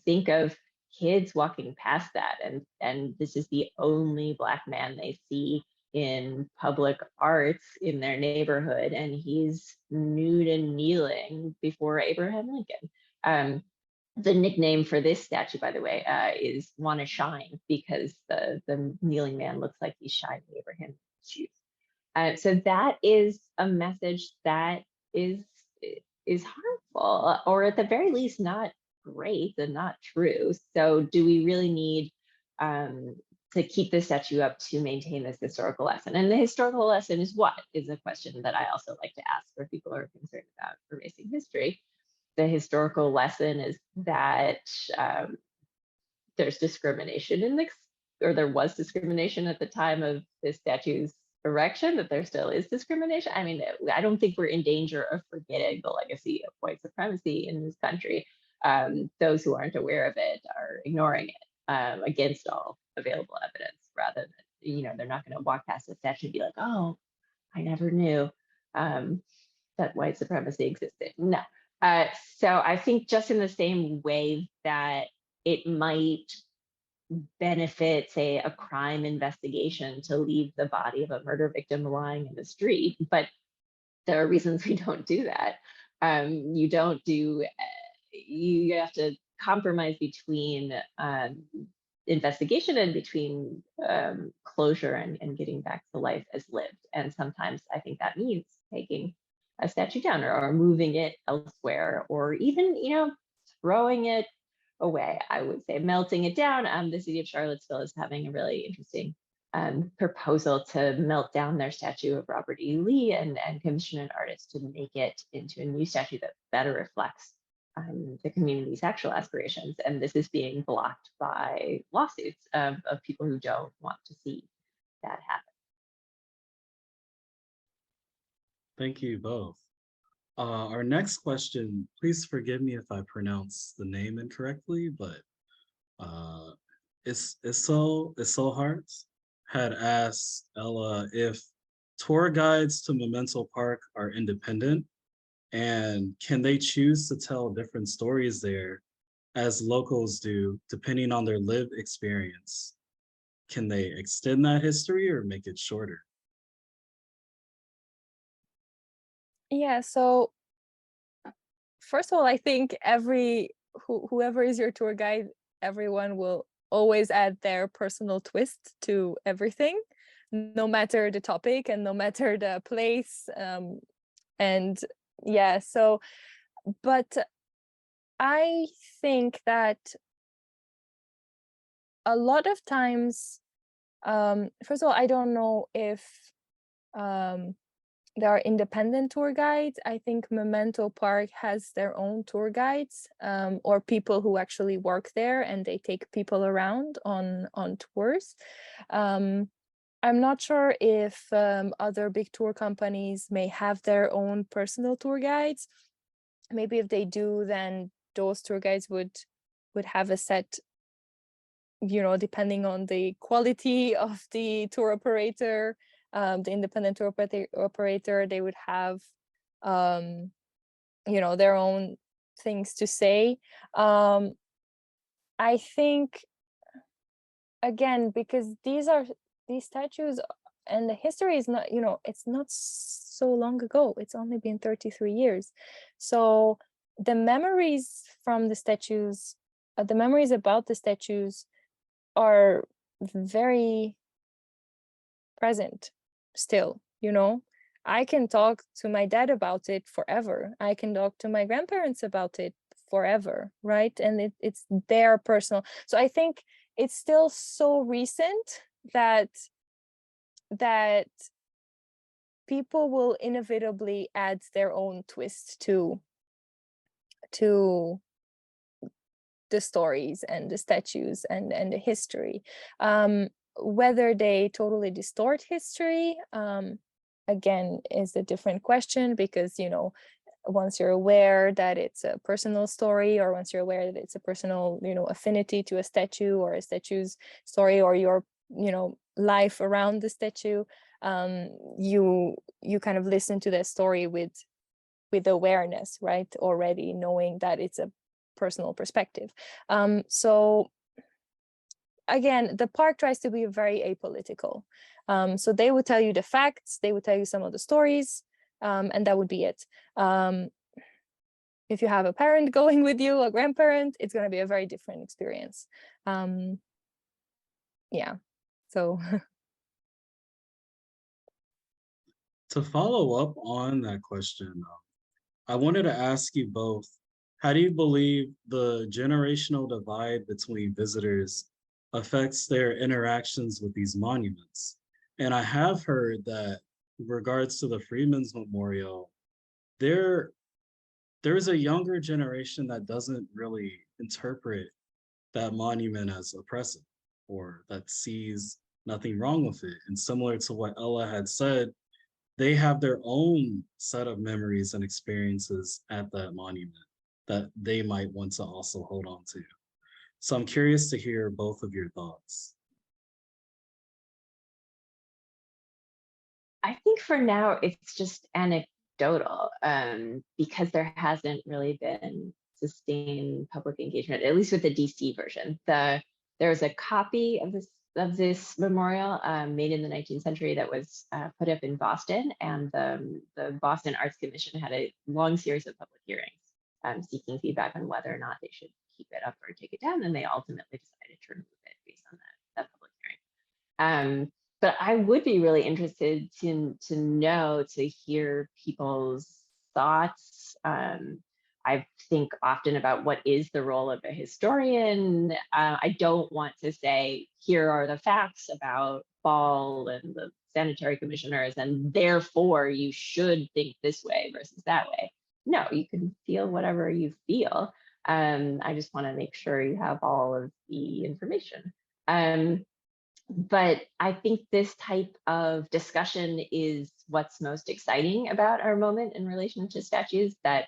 Think of kids walking past that, and this is the only Black man they see in public arts in their neighborhood, and he's nude and kneeling before Abraham Lincoln. The nickname for this statue, by the way, is Wanna Shine, because the kneeling man looks like he's shining Abraham's shoes. So that is a message that is harmful, or at the very least not great and not true. So do we really need to keep the statue up to maintain this historical lesson? And the historical lesson is what? Is a question that I also like to ask for people who are concerned about erasing history. The historical lesson is that there's discrimination in this, or there was discrimination at the time of this statue's erection, that there still is discrimination. I mean, I don't think we're in danger of forgetting the legacy of white supremacy in this country. Those who aren't aware of it are ignoring it against all available evidence, rather than, they're not going to walk past the statue and be like, oh, I never knew that white supremacy existed. No. So I think just in the same way that it might benefit, say, a crime investigation to leave the body of a murder victim lying in the street, but there are reasons we don't do that. You have to compromise between investigation and between closure and getting back to life as lived. And sometimes I think that means taking a statue down, or moving it elsewhere, or even, throwing it away. I would say melting it down. The city of Charlottesville is having a really interesting proposal to melt down their statue of Robert E. Lee and commission an artist to make it into a new statue that better reflects the community's actual aspirations. And this is being blocked by lawsuits of people who don't want to see that happen. Thank you both. Our next question, please forgive me if I pronounce the name incorrectly, but Iso Hearts had asked Ella if tour guides to Memento Park are independent, and can they choose to tell different stories there as locals do, depending on their lived experience? Can they extend that history or make it shorter? Yeah, so first of all, I think whoever is your tour guide, everyone will always add their personal twist to everything, no matter the topic and no matter the place. And yeah, so, but I think that a lot of times, first of all, I don't know if there are independent tour guides. I think Memento Park has their own tour guides, or people who actually work there and they take people around on tours. I'm not sure if other big tour companies may have their own personal tour guides. Maybe if they do, then those tour guides would have a set, you know, depending on the quality of the tour operator, the independent tour operator, they would have, you know, their own things to say. I think, again, because these statues and the history is not, you know, it's not so long ago. It's only been 33 years. So the memories from the statues, the memories about the statues are very present still, you know. I can talk to my dad about it forever. I can talk to my grandparents about it forever, right? And it's their personal. So I think it's still so recent that people will inevitably add their own twist to the stories and the statues and the history. Whether they totally distort history, again, is a different question, because, you know, once you're aware that it's a personal story, or once you're aware that it's a personal, you know, affinity to a statue or a statue's story, or your, you know, life around the statue, you kind of listen to that story with awareness, right? Already knowing that it's a personal perspective. So again, the park tries to be very apolitical. So they would tell you the facts, they would tell you some of the stories, and that would be it. If you have a parent going with you, a grandparent, it's going to be a very different experience. Yeah, so. To follow up on that question, I wanted to ask you both, how do you believe the generational divide between visitors affects their interactions with these monuments? And I have heard that in regards to the Freedmen's Memorial, there's a younger generation that doesn't really interpret that monument as oppressive, or that sees nothing wrong with it. And similar to what Ella had said, they have their own set of memories and experiences at that monument that they might want to also hold on to. So I'm curious to hear both of your thoughts. I think for now it's just anecdotal, because there hasn't really been sustained public engagement, at least with the DC version. There's a copy of this memorial made in the 19th century that was put up in Boston, and the Boston Arts Commission had a long series of public hearings seeking feedback on whether or not they should keep it up or take it down, and they ultimately decided to remove it based on that public hearing. But I would be really interested to hear people's thoughts. I think often about what is the role of a historian. I don't want to say, here are the facts about Ball and the sanitary commissioners, and therefore you should think this way versus that way. No, you can feel whatever you feel. I just want to make sure you have all of the information. But I think this type of discussion is what's most exciting about our moment in relation to statues, that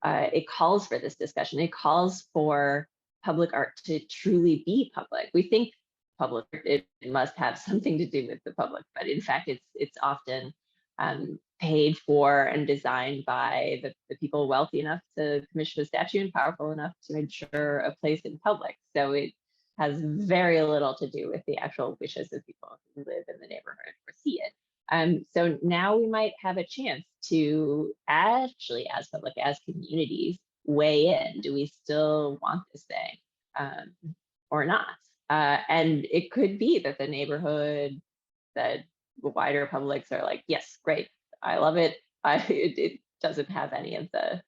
it calls for this discussion. It calls for public art to truly be public. We think public, it must have something to do with the public, but in fact, it's often paid for and designed by the people wealthy enough to commission a statue and powerful enough to ensure a place in public. So it has very little to do with the actual wishes of people who live in the neighborhood or see it. So now we might have a chance to actually, as public, as communities, weigh in. Do we still want this thing or not? And it could be that the neighborhood, that the wider publics are like, yes, great, I love it. It doesn't have any of the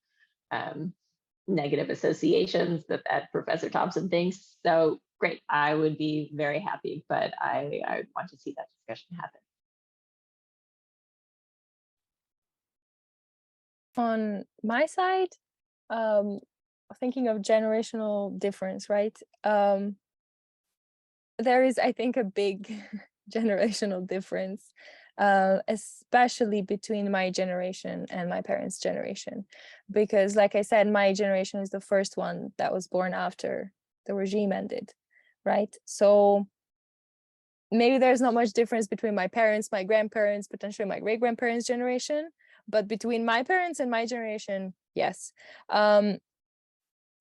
negative associations that Professor Thompson thinks. So great, I would be very happy, but I want to see that discussion happen. on my side, thinking of generational difference, right? There is, I think, a big generational difference, especially between my generation and my parents' generation. Because like I said, my generation is the first one that was born after the regime ended, right? So maybe there's not much difference between my parents, my grandparents, potentially my great-grandparents' generation, but between my parents and my generation, yes.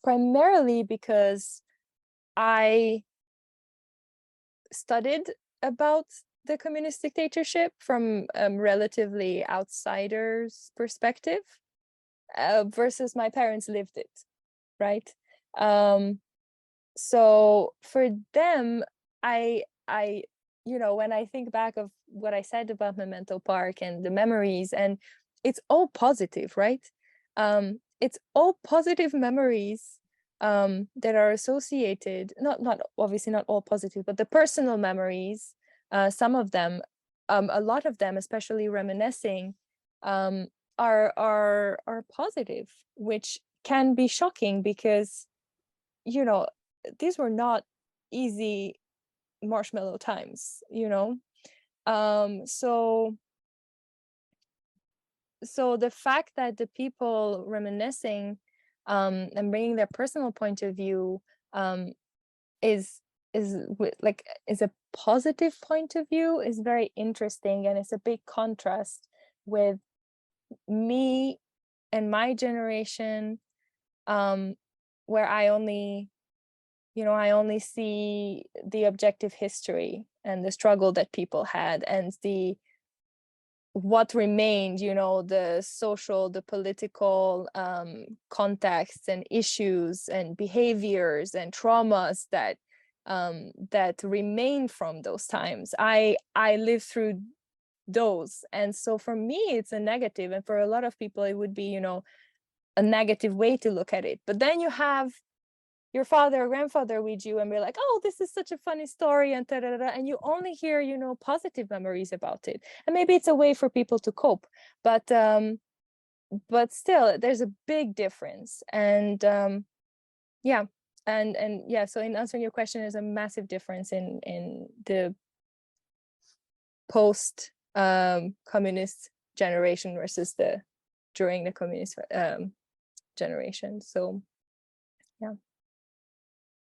Primarily because I studied about the communist dictatorship from a relatively outsider's perspective, versus my parents lived it, right? So for them, I when I think back of what I said about Memento Park and the memories, and it's all positive, right? It's all positive memories that are associated, not obviously not all positive, but the personal memories, some of them, a lot of them, especially reminiscing, are positive, which can be shocking because these were not easy marshmallow times, so the fact that the people reminiscing and bringing their personal point of view is a positive point of view is very interesting, and it's a big contrast with me and my generation, where I only see the objective history and the struggle that people had and what remained, the social, the political contexts and issues and behaviors and traumas that remain from those times. I lived through those, and so for me it's a negative, and for a lot of people it would be a negative way to look at it. But then you have your father or grandfather with you and be like, oh, this is such a funny story, and and you only hear positive memories about it, and maybe it's a way for people to cope, but still there's a big difference. And so in answering your question, there's a massive difference in the post communist generation versus the during the communist generation. So yeah.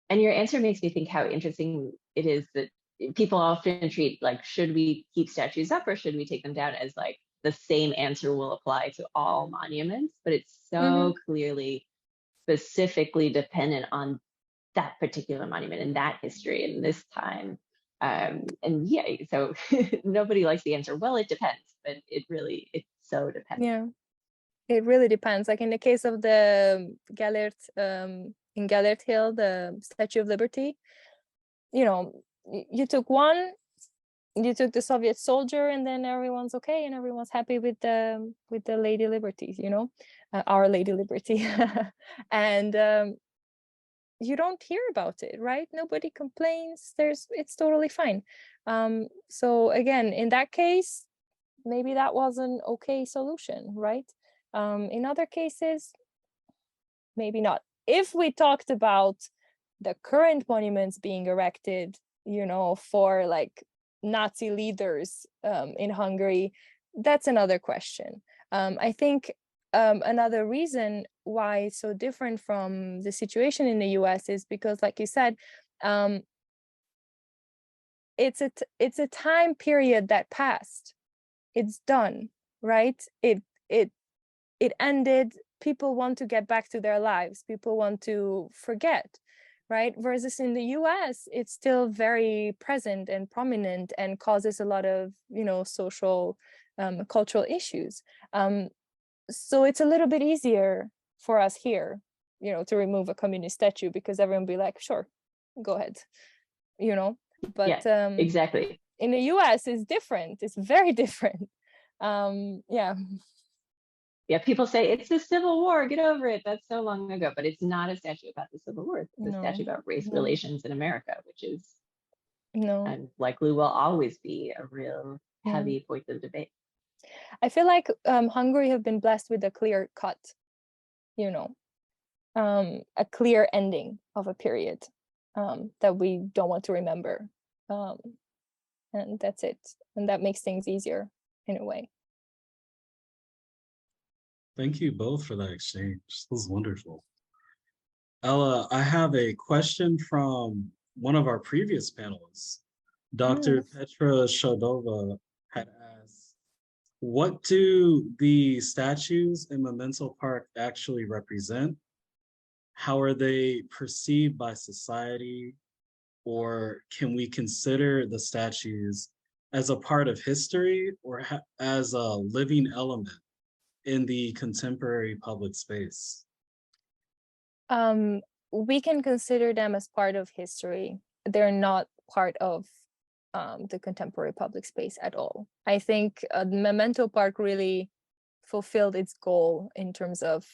And your answer makes me think how interesting it is that people often treat should we keep statues up or should we take them down as the same answer will apply to all monuments, but it's so clearly specifically dependent on that particular monument and that history and this time. So nobody likes the answer, well, it depends, but it so depends. Yeah, it really depends. Like in the case of the Gallert, in Gallert Hill, the Statue of Liberty, you took one, you took the Soviet soldier, and then everyone's okay and everyone's happy with the Lady Liberty, Our Lady Liberty. And you don't hear about it, right? Nobody complains. It's totally fine. So again, in that case, maybe that was an okay solution, right? In other cases, maybe not. If we talked about the current monuments being erected, for Nazi leaders in Hungary, that's another question. I think another reason why it's so different from the situation in the US is because, like you said, it's a time period that passed. It's done, right? It ended. People want to get back to their lives. People want to forget, right? Versus in the US, it's still very present and prominent and causes a lot of, social, cultural issues. So it's a little bit easier for us here, to remove a communist statue because everyone will be like, sure, go ahead, But yeah, exactly. In the US, it's different. It's very different. Yeah, people say it's the Civil War, get over it. That's so long ago, but it's not a statue about the Civil War. It's a statue about race relations in America, which is and likely will always be a real heavy point of debate. I feel like Hungary have been blessed with a clear cut, you know, a clear ending of a period that we don't want to remember. And that's it. And that makes things easier in a way. Thank you both for that exchange. This was wonderful. Ella, I have a question from one of our previous panelists. Dr. Petra Shodova had asked, what do the statues in Memento Park actually represent? How are they perceived by society? Or can we consider the statues as a part of history or as a living element in the contemporary public space? We can consider them as part of history. They're not part of the contemporary public space at all. I think Memento Park really fulfilled its goal in terms of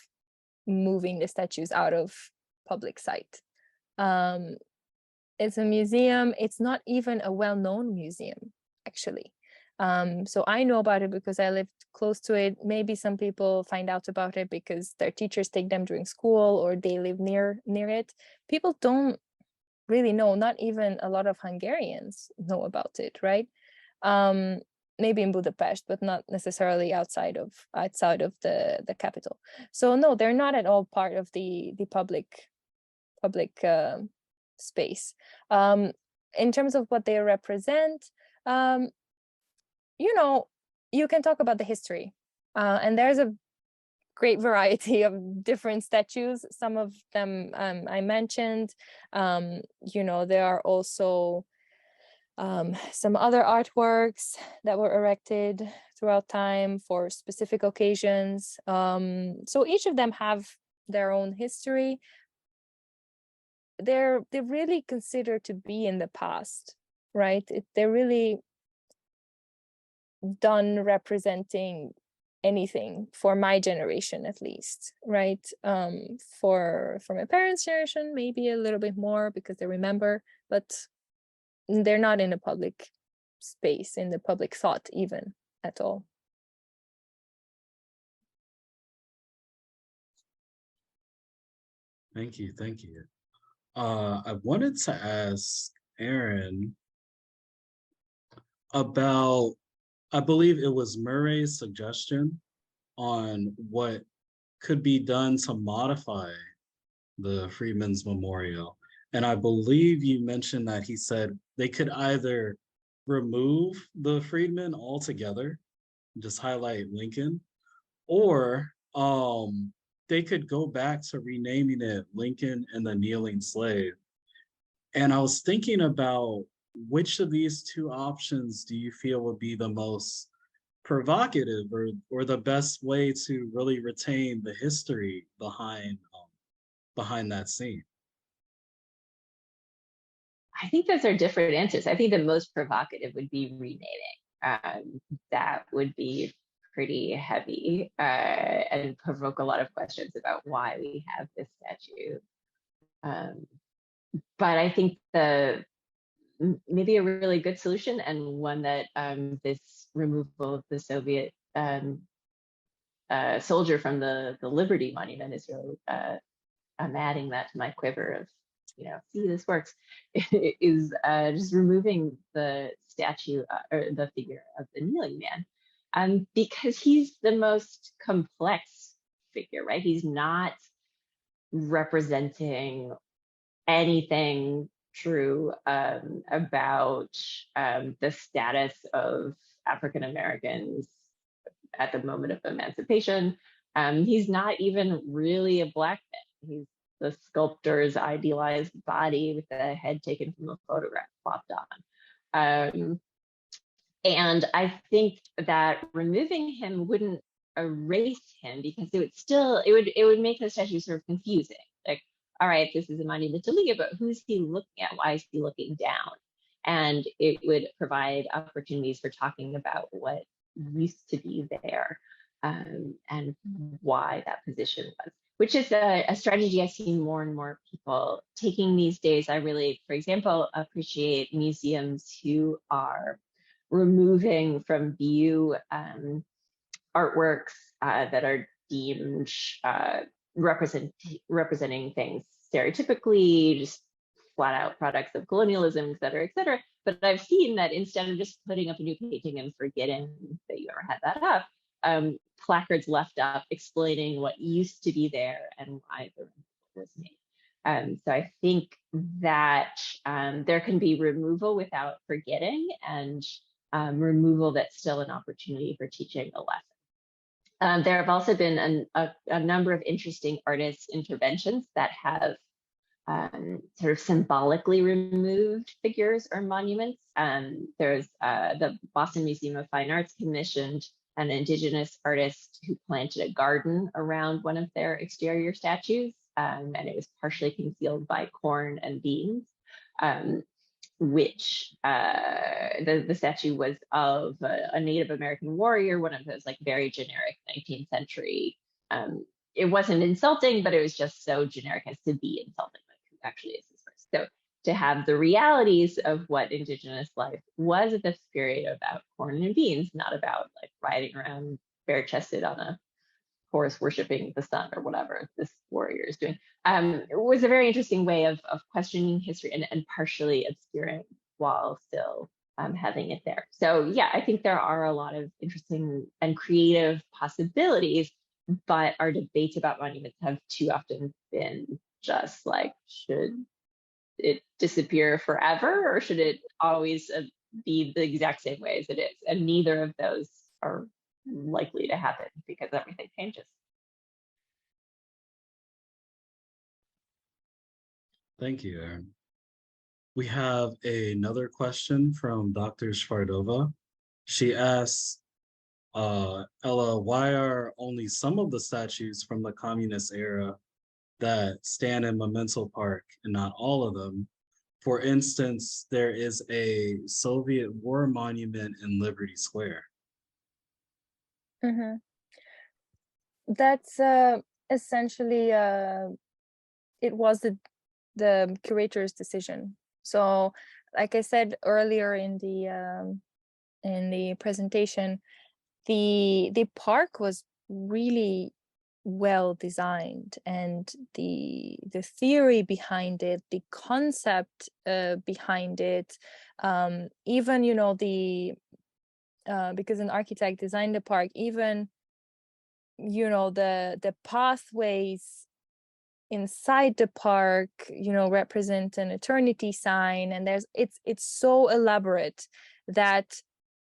moving the statues out of public sight. It's a museum. It's not even a well-known museum, actually. So I know about it because I lived close to it. Maybe some people find out about it because their teachers take them during school or they live near it. People don't really know, not even a lot of Hungarians know about it, right? Maybe in Budapest, but not necessarily outside of the capital. So no, they're not at all part of the public space. In terms of what they represent, you know, you can talk about the history, and there's a great variety of different statues. Some of them I mentioned. You know, there are also some other artworks that were erected throughout time for specific occasions. So each of them have their own history. They're really considered to be in the past, right? They're really done representing anything for my generation, at least, right? For my parents' generation, maybe a little bit more because they remember, but they're not in the public space, in the public thought even at all. Thank you, thank you. I wanted to ask Erin about, I believe it was Murray's suggestion on what could be done to modify the Freedmen's Memorial. And I believe you mentioned that he said they could either remove the Freedmen altogether, just highlight Lincoln, or they could go back to renaming it Lincoln and the Kneeling Slave. And I was thinking about which of these two options do you feel would be the most provocative or the best way to really retain the history behind that scene? I think those are different answers. I think the most provocative would be renaming. That would be pretty heavy and provoke a lot of questions about why we have this statue. But I think maybe a really good solution, and one that this removal of the Soviet soldier from the Liberty Monument is really, I'm adding that to my quiver of, you know, see, this works, is just removing the statue or the figure of the kneeling man, because he's the most complex figure, right? He's not representing anything true about the status of African Americans at the moment of emancipation. He's not even really a Black man. He's the sculptor's idealized body with the head taken from a photograph plopped on. And I think that removing him wouldn't erase him, because it would make the statue sort of confusing. Like, all right, this is a monument to Lincoln, but who's he looking at? Why is he looking down? And it would provide opportunities for talking about what used to be there, and why that position was, which is a strategy I see more and more people taking these days. I really, for example, appreciate museums who are removing from view artworks that are deemed representing things stereotypically, just flat out products of colonialism, et cetera, et cetera. But I've seen that instead of just putting up a new painting and forgetting that you ever had that up, placards left up explaining what used to be there and why the removal was made. So I think that there can be removal without forgetting, and removal that's still an opportunity for teaching a lesson. There have also been a number of interesting artist interventions that have sort of symbolically removed figures or monuments. There's the Boston Museum of Fine Arts commissioned an indigenous artist who planted a garden around one of their exterior statues, and it was partially concealed by corn and beans, which the statue was of a Native American warrior, one of those like very generic 19th century. It wasn't insulting, but it was just so generic as to be insulting. Actually is this person. So to have the realities of what indigenous life was at this period about corn and beans, not about like riding around bare-chested on a horse worshiping the sun or whatever this warrior is doing, it was a very interesting way of questioning history and partially obscuring while still having it there. So yeah, I think there are a lot of interesting and creative possibilities, but our debates about monuments have too often been just like, should it disappear forever or should it always be the exact same way as it is? And neither of those are likely to happen because everything changes. Thank you, Erin. We have another question from Dr. Shvardova. She asks, Ella, why are only some of the statues from the communist era that stand in Memento Park and not all of them? For instance, there is a Soviet war monument in Liberty Square. Mm-hmm. That's essentially, it was the curator's decision. So like I said earlier in the presentation, the park was really well designed, and the theory behind it, the concept behind it, even because an architect designed the park, even the pathways inside the park represent an eternity sign, and it's so elaborate that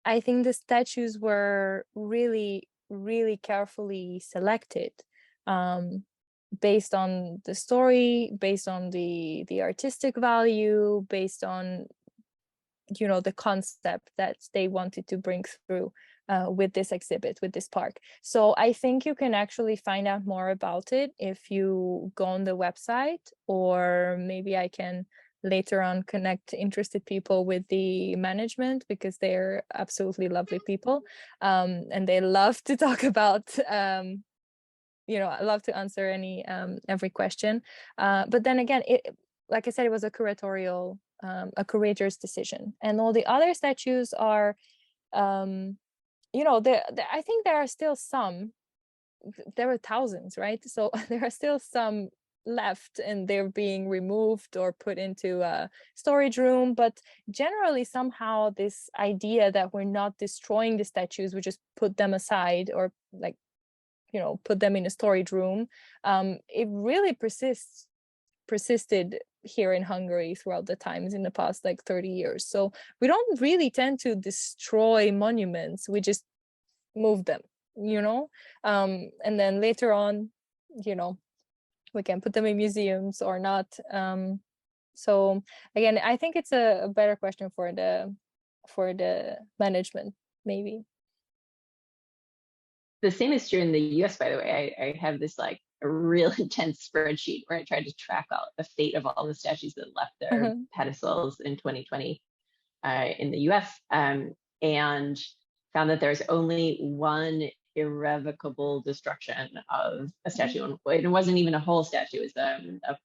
I think the statues were really, really carefully selected, based on the story, based on the artistic value, based on the concept that they wanted to bring through with this exhibit, with this park. So I think you can actually find out more about it if you go on the website, or maybe I can later on connect interested people with the management, because they're absolutely lovely people, and they love to talk about I love to answer every question, but then again, like I said, it was a curator's decision, and all the other statues are I think there are still some. There were thousands, right? So there are still some left, and they're being removed or put into a storage room. But generally, somehow this idea that we're not destroying the statues, we just put them aside, or put them in a storage room, it really persisted here in Hungary throughout the times in the past 30 years. So we don't really tend to destroy monuments, we just move them, and then later on, we can put them in museums or not. So again, I think it's a better question for the management, maybe. The same is true in the US, by the way. I have this a real intense spreadsheet where I tried to track the fate of all the statues that left their pedestals in 2020 in the US, and found that there's only one irrevocable destruction of a statue. It wasn't even a whole statue. It was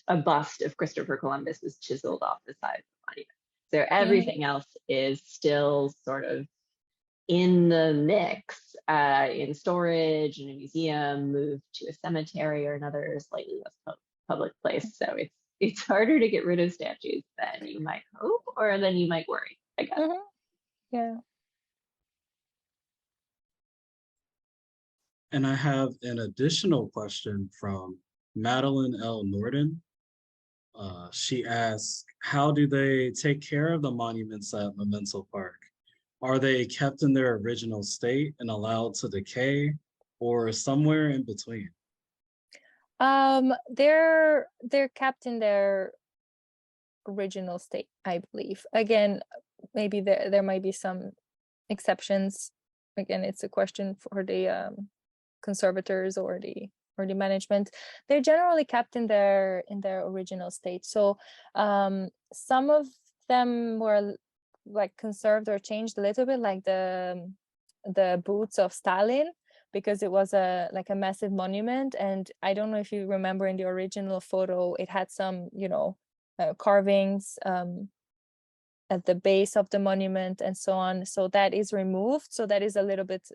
a bust of Christopher Columbus was chiseled off the side of the monument. So everything else is still sort of in the mix, in storage, in a museum, moved to a cemetery or another slightly less public place. So it's harder to get rid of statues than you might hope or than you might worry, I guess. Mhm. Yeah. And I have an additional question from Madeline L. Norden. She asks, how do they take care of the monuments at Memento Park? Are they kept in their original state and allowed to decay, or somewhere in between? They're kept in their original state, I believe. Again, maybe there might be some exceptions. Again, it's a question for the conservators or the management. They're generally kept in their original state. So some of them were like conserved or changed a little bit, like the boots of Stalin, because it was a massive monument. And I don't know if you remember, in the original photo, it had some carvings at the base of the monument and so on. So that is removed. So that is a little bit,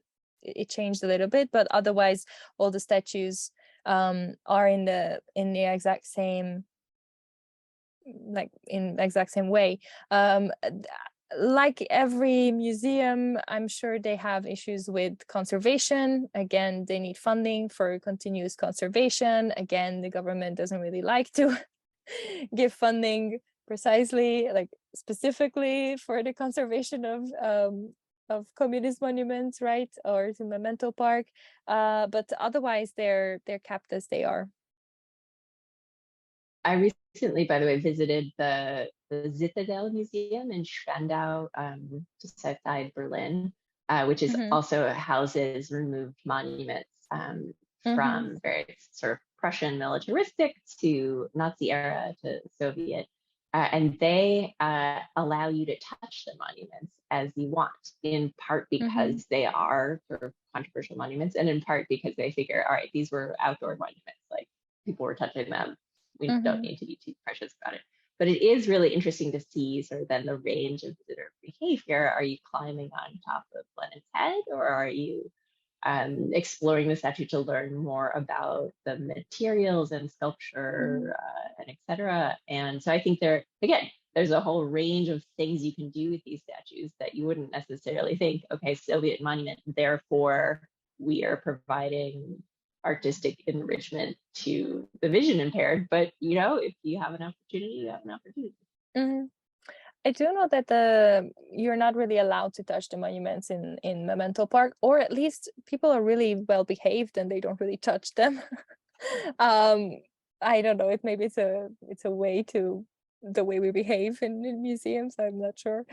it changed a little bit, but otherwise all the statues are in the exact same, like in the exact same way. Like every museum, I'm sure they have issues with conservation. Again, they need funding for continuous conservation. Again, the government doesn't really like to give funding precisely, like specifically for the conservation of communist monuments, right, or to Memento Park. But otherwise, they're kept as they are. I recently, by the way, visited the Zitadel Museum in Spandau, just outside Berlin, which is also houses removed monuments from various sort of Prussian militaristic to Nazi era to Soviet. And they allow you to touch the monuments as you want, in part because they are sort of controversial monuments, and in part because they figure, all right, these were outdoor monuments, like people were touching them. We don't need to be too precious about it. But it is really interesting to see sort of then the range of visitor behavior. Are you climbing on top of Lenin's head, or are you exploring the statue to learn more about the materials and sculpture and etc. And so I think there's a whole range of things you can do with these statues that you wouldn't necessarily think, okay, Soviet monument, therefore we are providing artistic enrichment to the vision impaired. But if you have an opportunity, you have an opportunity. I do know that you're not really allowed to touch the monuments in Memento Park, or at least people are really well behaved and they don't really touch them. I don't know if maybe it's a way to the way we behave in museums. I'm not sure.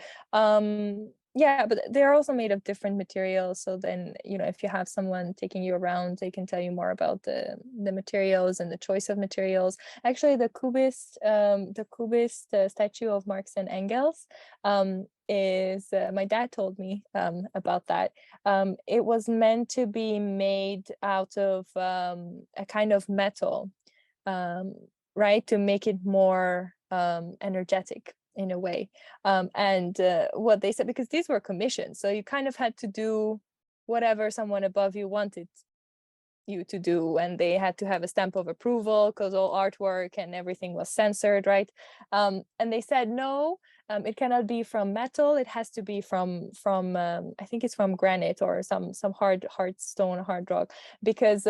Yeah, but they're also made of different materials. So then, if you have someone taking you around, they can tell you more about the materials and the choice of materials. Actually, the Cubist statue of Marx and Engels is, my dad told me about that. It was meant to be made out of a kind of metal, right, to make it more energetic in a way. And what they said, because these were commissions, so you kind of had to do whatever someone above you wanted you to do, and they had to have a stamp of approval because all artwork and everything was censored, right? And they said no, it cannot be from metal, it has to be from I think it's from granite or some hard stone, hard rock, because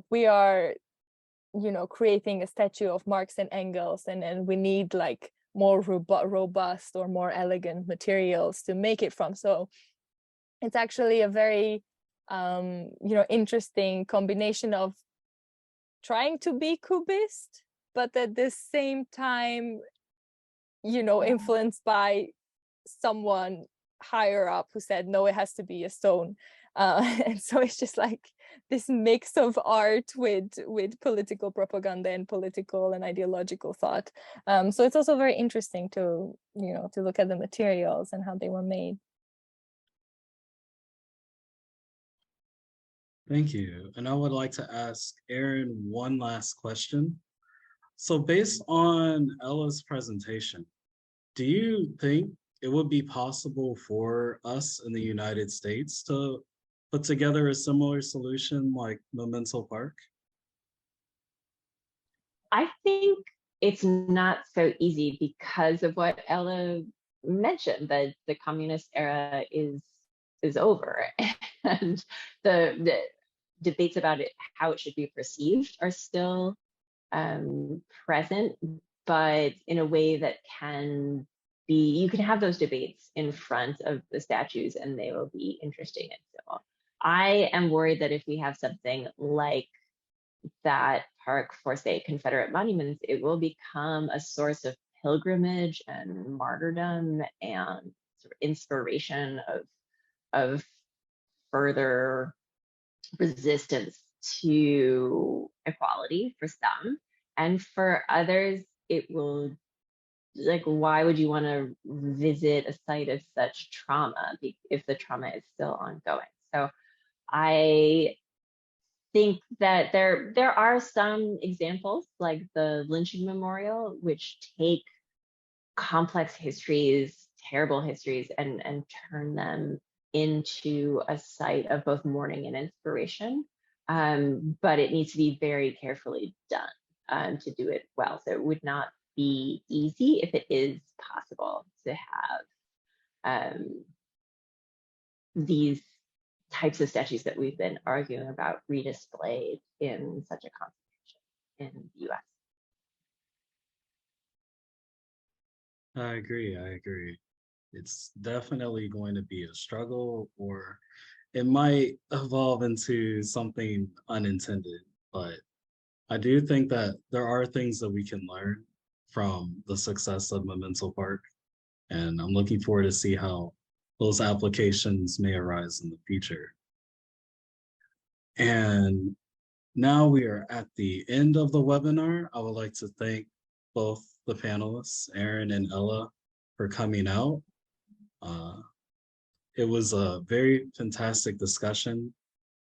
we are creating a statue of Marx and Engels, and we need like more robust or more elegant materials to make it from. So it's actually a very interesting combination of trying to be Cubist, but at the same time influenced by someone higher up who said no, it has to be a stone. And so it's just like this mix of art with political propaganda and political and ideological thought. So it's also very interesting to look at the materials and how they were made. Thank you. And I would like to ask Erin one last question. So based on Ella's presentation, do you think it would be possible for us in the United States to put together a similar solution like Memento Park? I think it's not so easy because of what Ella mentioned, that the communist era is over, and the debates about it, how it should be perceived, are still present, but in a way that can be, you can have those debates in front of the statues and they will be interesting and civil. I am worried that if we have something like that park for, say, Confederate monuments, it will become a source of pilgrimage and martyrdom and sort of inspiration of further resistance to equality for some, and for others it will, like, why would you want to visit a site of such trauma if the trauma is still ongoing? So I think that there are some examples like the lynching memorial, which take complex histories, terrible histories, and turn them into a site of both mourning and inspiration. But it needs to be very carefully done to do it well. So it would not be easy if it is possible to have these types of statues that we've been arguing about redisplayed in such a concentration in the US. I agree. I agree. It's definitely going to be a struggle, or it might evolve into something unintended. But I do think that there are things that we can learn from the success of Memento Park. And I'm looking forward to see how those applications may arise in the future. And now we are at the end of the webinar. I would like to thank both the panelists, Erin and Ella, for coming out. It was a very fantastic discussion.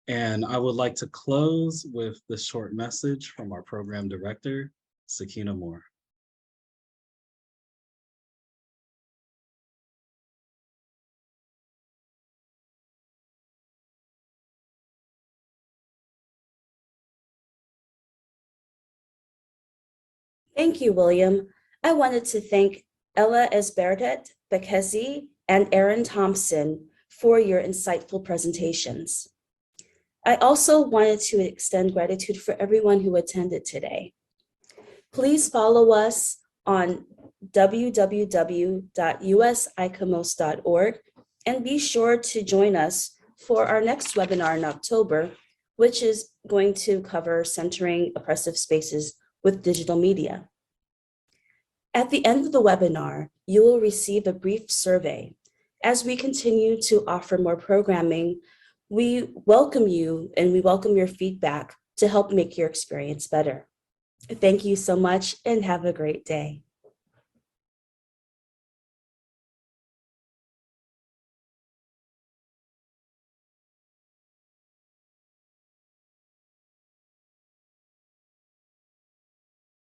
And I would like to close with this short message from our program director, Sakina Moore. Thank you, William. I wanted to thank Ella Esberdet, Békési, and Erin Thompson for your insightful presentations. I also wanted to extend gratitude for everyone who attended today. Please follow us on www.usicomos.org and be sure to join us for our next webinar in October, which is going to cover centering oppressive spaces with digital media. At the end of the webinar, you will receive a brief survey. As we continue to offer more programming, we welcome you and we welcome your feedback to help make your experience better. Thank you so much and have a great day.